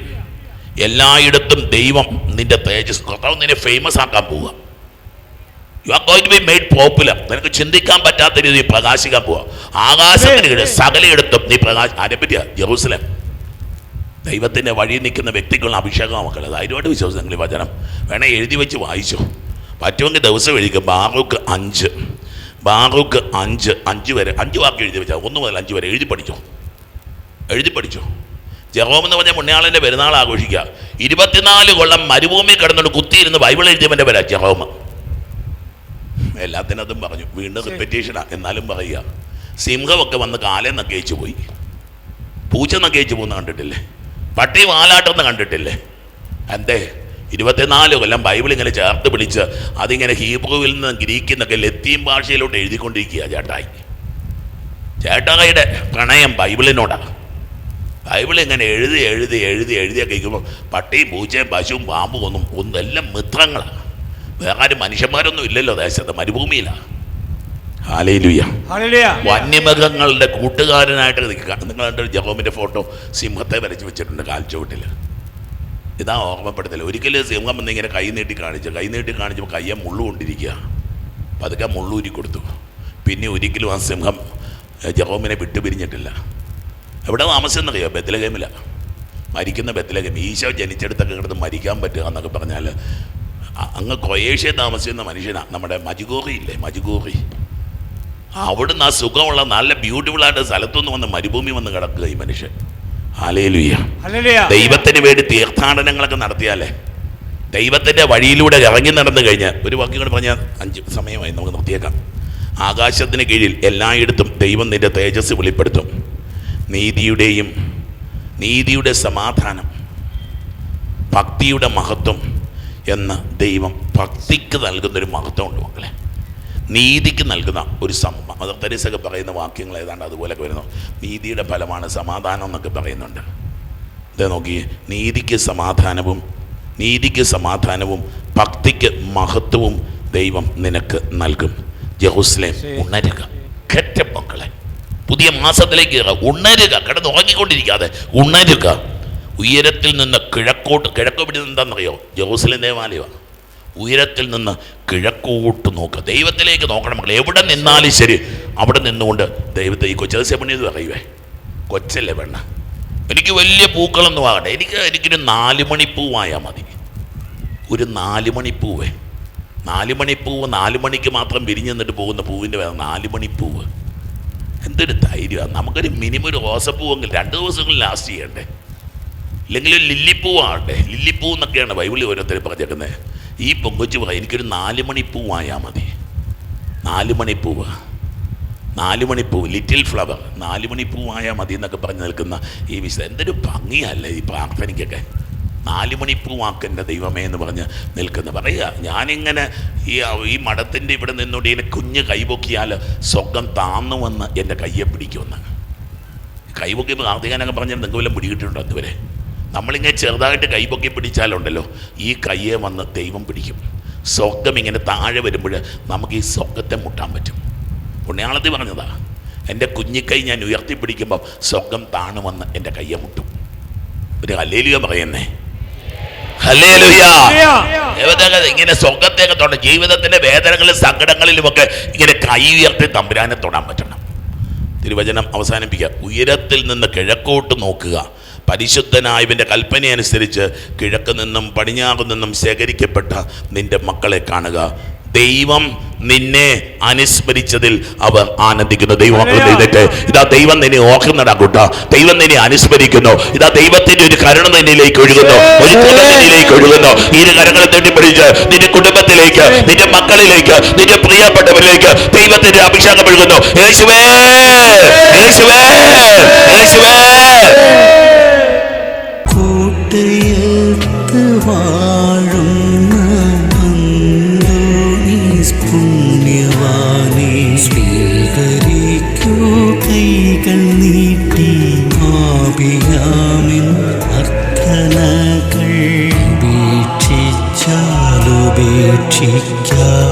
എല്ലായിടത്തും ദൈവം നിന്റെ തേജസ്, കർത്താവ് നിന്നെ ഫേമസ് ആക്കാൻ പോവുക. You are going to be made popular. നിനക്ക് ചിന്തിക്കാൻ പറ്റാത്ത രീതിയിൽ പ്രകാശിക്കാൻ പോവുക. ആകാശത്തിന് കീഴിൽ സകലയിടത്തും നീ ആരെപ്പറ്റിയ ജെറൂസലേം. ദൈവത്തിൻ്റെ വഴി നിൽക്കുന്ന വ്യക്തികളുടെ അഭിഷേകം മക്കളെ ധൈര്യമായിട്ട് വിശ്വസിച്ച് നിങ്ങൾ വചനം വേണേൽ എഴുതി വെച്ച് വായിച്ചു. പറ്റുമെങ്കിൽ ദിവസം എഴുതിക്കും. ബാറൂക്ക് 5 വരെ 5 വാക്ക് എഴുതി വെച്ചാൽ 1 മുതൽ 5 വരെ എഴുതി പഠിച്ചു. ജെറോം എന്ന് പറഞ്ഞാൽ പുണ്യാളൻ്റെ പെരുന്നാൾ ആഘോഷിക്കുക. 24 കൊല്ലം മരുഭൂമി കിടന്നുകൊണ്ട് കുത്തിയിരുന്ന് ബൈബിൾ എഴുതിയവൻ്റെ പേരാ ജെറോം. എല്ലാത്തിനതും പറഞ്ഞു, വീണ്ടും റിപ്പറ്റേഷനാണ്, എന്നാലും പറയുക. സിംഹമൊക്കെ വന്ന് കാലം നക്കേച്ചു പോയി, പൂച്ച നക്കേച്ചു പോകുന്ന കണ്ടിട്ടില്ലേ, പട്ടി വാലാട്ടെന്ന് കണ്ടിട്ടില്ലേ? എന്തേ 24 കൊല്ലം ബൈബിൾ ഇങ്ങനെ ചേർത്ത് പിടിച്ച് അതിങ്ങനെ ഹീബ്രുവിൽ നിന്ന് ഗ്രീക്കിൽ നിന്നൊക്കെ ലത്തീൻ ഭാഷയിലോട്ട് എഴുതിക്കൊണ്ടിരിക്കുക ചേട്ടായിയുടെ പ്രണയം ബൈബിളിനോടാണ്. ബൈബിൾ ഇങ്ങനെ എഴുതിയൊക്കെ ഇരിക്കുമ്പോൾ പട്ടിയും പൂച്ചയും പശുവും പാമ്പും ഒന്നും എല്ലാം മിത്രങ്ങളാണ്. വേറെ ആരും മനുഷ്യന്മാരൊന്നും ഇല്ലല്ലോ ദേശത്ത്, മരുഭൂമിയിലാണ്. ഹല്ലേലൂയ. വന്യമൃഗങ്ങളുടെ കൂട്ടുകാരനായിട്ട് നിങ്ങൾ കണ്ട ജെറോമിൻ്റെ ഫോട്ടോ സിംഹത്തെ വരച്ച് വെച്ചിട്ടുണ്ട് കാൽച്ചുവട്ടിൽ. ഇതാ ഓർമ്മപ്പെടുത്തൽ. ഒരിക്കലും സിംഹം എന്നിങ്ങനെ കൈ നീട്ടി കാണിച്ചപ്പോൾ കയ്യെ മുള്ളുകൊണ്ടിരിക്കുക. പതുക്കെ മുള്ളൂരി കൊടുത്തു. പിന്നെ ഒരിക്കലും ആ സിംഹം ജെറോമിനെ വിട്ടുപിരിഞ്ഞിട്ടില്ല. എവിടെ താമസിച്ചെന്നറിയോ? ബെത്ലഹേമിലാണ്. മരിക്കുന്ന ബെത്ലഹേം. ഈശോ ജനിച്ചെടുത്തൊക്കെ കിടന്ന് മരിക്കാൻ പറ്റുക എന്നൊക്കെ പറഞ്ഞാൽ അങ്ങ് ക്രൊയേഷ്യ താമസിക്കുന്ന മനുഷ്യനാണ്. നമ്മുടെ മജുഗോറി ഇല്ലേ, മജുഗോറി, അവിടുന്ന് ആ സുഖമുള്ള നല്ല ബ്യൂട്ടിഫുള്ളായിട്ട് സ്ഥലത്തുനിന്ന് വന്ന് മരുഭൂമി വന്ന് കിടക്കുക ഈ മനുഷ്യൻ. ഹല്ലേലൂയ. ദൈവത്തിന് വേണ്ടി തീർത്ഥാടനങ്ങളൊക്കെ നടത്തിയാലേ, ദൈവത്തിൻ്റെ വഴിയിലൂടെ ഇറങ്ങി നടന്നു കഴിഞ്ഞാൽ, ഒരു വാക്യം കൂടെ പറഞ്ഞാൽ 5 സമയമായി, നമുക്ക് നിർത്തിയേക്കാം. ആകാശത്തിന് കീഴിൽ എല്ലായിടത്തും ദൈവം നിന്റെ തേജസ് വെളിപ്പെടുത്തും. നീതിയുടെ സമാധാനം, ഭക്തിയുടെ മഹത്വം എന്ന് ദൈവം ഭക്തിക്ക് നൽകുന്നൊരു മഹത്വമുണ്ട് മക്കളെ. നീതിക്ക് നൽകുന്ന ഒരു മദർ തെരേസയൊക്കെ പറയുന്ന വാക്യങ്ങൾ ഏതാണ്ട് അതുപോലെയൊക്കെ വരുന്നു. നീതിയുടെ ഫലമാണ് സമാധാനം എന്നൊക്കെ പറയുന്നുണ്ട്. ഇത് നോക്കിയേ, നീതിക്ക് സമാധാനവും ഭക്തിക്ക് മഹത്വവും ദൈവം നിനക്ക് നൽകും. ജെറുസലേം ഉണരുക, കേട്ട മക്കളെ, പുതിയ മാസത്തിലേക്ക് കയറുക, ഉണരുക, കിടന്നുറങ്ങിക്കൊണ്ടിരിക്കാതെ ഉണരുക. ഉയരത്തിൽ നിന്ന് കിഴക്കോട്ട് എന്താണെന്നറിയോ? ജെറുസലേം ദേവാലയമാണ്. ഉയരത്തിൽ നിന്ന് കിഴക്കോട്ട് നോക്കുക, ദൈവത്തിലേക്ക് നോക്കണം മക്കളെ. എവിടെ നിന്നാലും ശരി അവിടെ നിന്നുകൊണ്ട് ദൈവത്തെ. ഈ കൊച്ചേപ്പണിയത് പറയുവേ, കൊച്ചല്ലേ വേണ്ട, എനിക്ക് വലിയ പൂക്കളൊന്നും ആകട്ടെ, എനിക്കൊരു 4 മണിപ്പൂവായാൽ മതി. ഒരു 4 മണിപ്പൂവേ, 4 മണിപ്പൂവ് 4 മണിക്ക് മാത്രം വിരിഞ്ഞു നിന്നിട്ട് പോകുന്ന പൂവിൻ്റെ വേണം 4 മണിപ്പൂവ്. എന്തൊരു ധൈര്യമാണ്. നമുക്കൊരു മിനിമം ഒരു റോസപ്പൂവെങ്കിൽ 2 ദിവസങ്ങളിൽ ലാസ്റ്റ് ചെയ്യണ്ടേ, ഇല്ലെങ്കിൽ ഒരു ലില്ലിപ്പൂവാകട്ടെ. ലില്ലിപ്പൂ എന്നൊക്കെയാണ് ബൈബിളിൽ ഓരോരുത്തർ പറഞ്ഞേക്കുന്നത്. ഈ പൊങ്കൊച്ചു പറയും എനിക്കൊരു 4 മണിപ്പൂവായാൽ മതി. 4 മണിപ്പൂവ് ലിറ്റിൽ ഫ്ലവർ, 4 മണിപ്പൂവായാൽ മതി എന്നൊക്കെ പറഞ്ഞ് നിൽക്കുന്ന ഈ വിശുദ്ധ എന്തൊരു ഭംഗിയല്ലേ ഈ പ്രാർത്ഥനയ്ക്കൊക്കെ. 4 മണിപ്പൂവാക്കെൻ്റെ ദൈവമേ എന്ന് പറഞ്ഞ് നിൽക്കുന്ന പറയുക. ഞാനിങ്ങനെ ഈ മഠത്തിൻ്റെ ഇവിടെ നിന്നുകൊണ്ട് ഇതിനെ കുഞ്ഞ് കൈപൊക്കിയാൽ സ്വർഗം താന്നുവന്ന് എൻ്റെ കയ്യെ പിടിക്കുമെന്ന്. കൈപൊക്കി പ്രാർത്ഥിക്കാനൊക്കെ പറഞ്ഞാൽ നിങ്ങൾക്ക് വല്ലതും പിടികിട്ടുണ്ടോ അതുവരെ? നമ്മളിങ്ങനെ ചെറുതായിട്ട് കൈപൊക്കി പിടിച്ചാലുണ്ടല്ലോ, ഈ കയ്യെ വന്ന് ദൈവം പിടിക്കും. സ്വർഗം ഇങ്ങനെ താഴെ വരുമ്പോൾ നമുക്ക് ഈ സ്വർഗത്തെ മുട്ടാൻ പറ്റും. പുണ്യാളത്തിൽ പറഞ്ഞതാ, എൻ്റെ കുഞ്ഞിക്കൈ ഞാൻ ഉയർത്തിപ്പിടിക്കുമ്പോൾ സ്വർഗം താണുവന്ന് എൻ്റെ കയ്യെ മുട്ടും. ഒരു ഹല്ലേലൂയ പറയുന്നേ, ഹല്ലേലൂയ. ഇങ്ങനെ സ്വർഗത്തേക്ക് തൊടണം. ജീവിതത്തിൻ്റെ വേദനകളിലും സങ്കടങ്ങളിലുമൊക്കെ ഇങ്ങനെ കൈ ഉയർത്തി തമ്പുരാനെ തൊടാൻ പറ്റണം. തിരുവചനം അവസാനിപ്പിക്കുക. ഉയരത്തിൽ നിന്ന് കിഴക്കോട്ട് നോക്കുക, പരിശുദ്ധനായവൻ്റെ കൽപ്പനയനുസരിച്ച് കിഴക്ക് നിന്നും പടിഞ്ഞാറ് നിന്നും ശേഖരിക്കപ്പെട്ട നിന്റെ മക്കളെ കാണുക. ദൈവം നിന്നെ അനുസ്മരിച്ചതിൽ അവർ ആനന്ദിക്കുന്നു. ദൈവമക്കൾ എഴുന്നേറ്റ്, ഇതാ ദൈവം നിന്നെ ഓർക്കുന്നടാ കൂട്ടാ, ദൈവം നിന്നെ അനുസ്മരിക്കുന്നു. ഇതാ ദൈവത്തിന്റെ ഒരു കരുണ നിന്നിലേക്ക് ഒഴുകുന്നു, ഒരു കൃപ നിന്നിലേക്ക് ഒഴുകുന്നു. ഈ കരങ്ങളെ തട്ടിപ്പിടിച്ച് നിന്റെ കുടുംബത്തിലേക്ക്, നിന്റെ മക്കളിലേക്ക്, നിന്റെ പ്രിയപ്പെട്ടവരിലേക്ക് ദൈവത്തിന്റെ അഭിഷേകം ഒഴുകുന്നു. യേശുവേ, യേശുവേ, യേശുവേ. കൂട്ടയത്ത് വാഴുന്ന പുണ്യവാനെ സ്വീകരിക്കൂ, കൈകൾ നീട്ടി ആപിയാമിൻ അർത്ഥനകൾ ഉപേക്ഷിച്ചാലുപേക്ഷിക്കാം.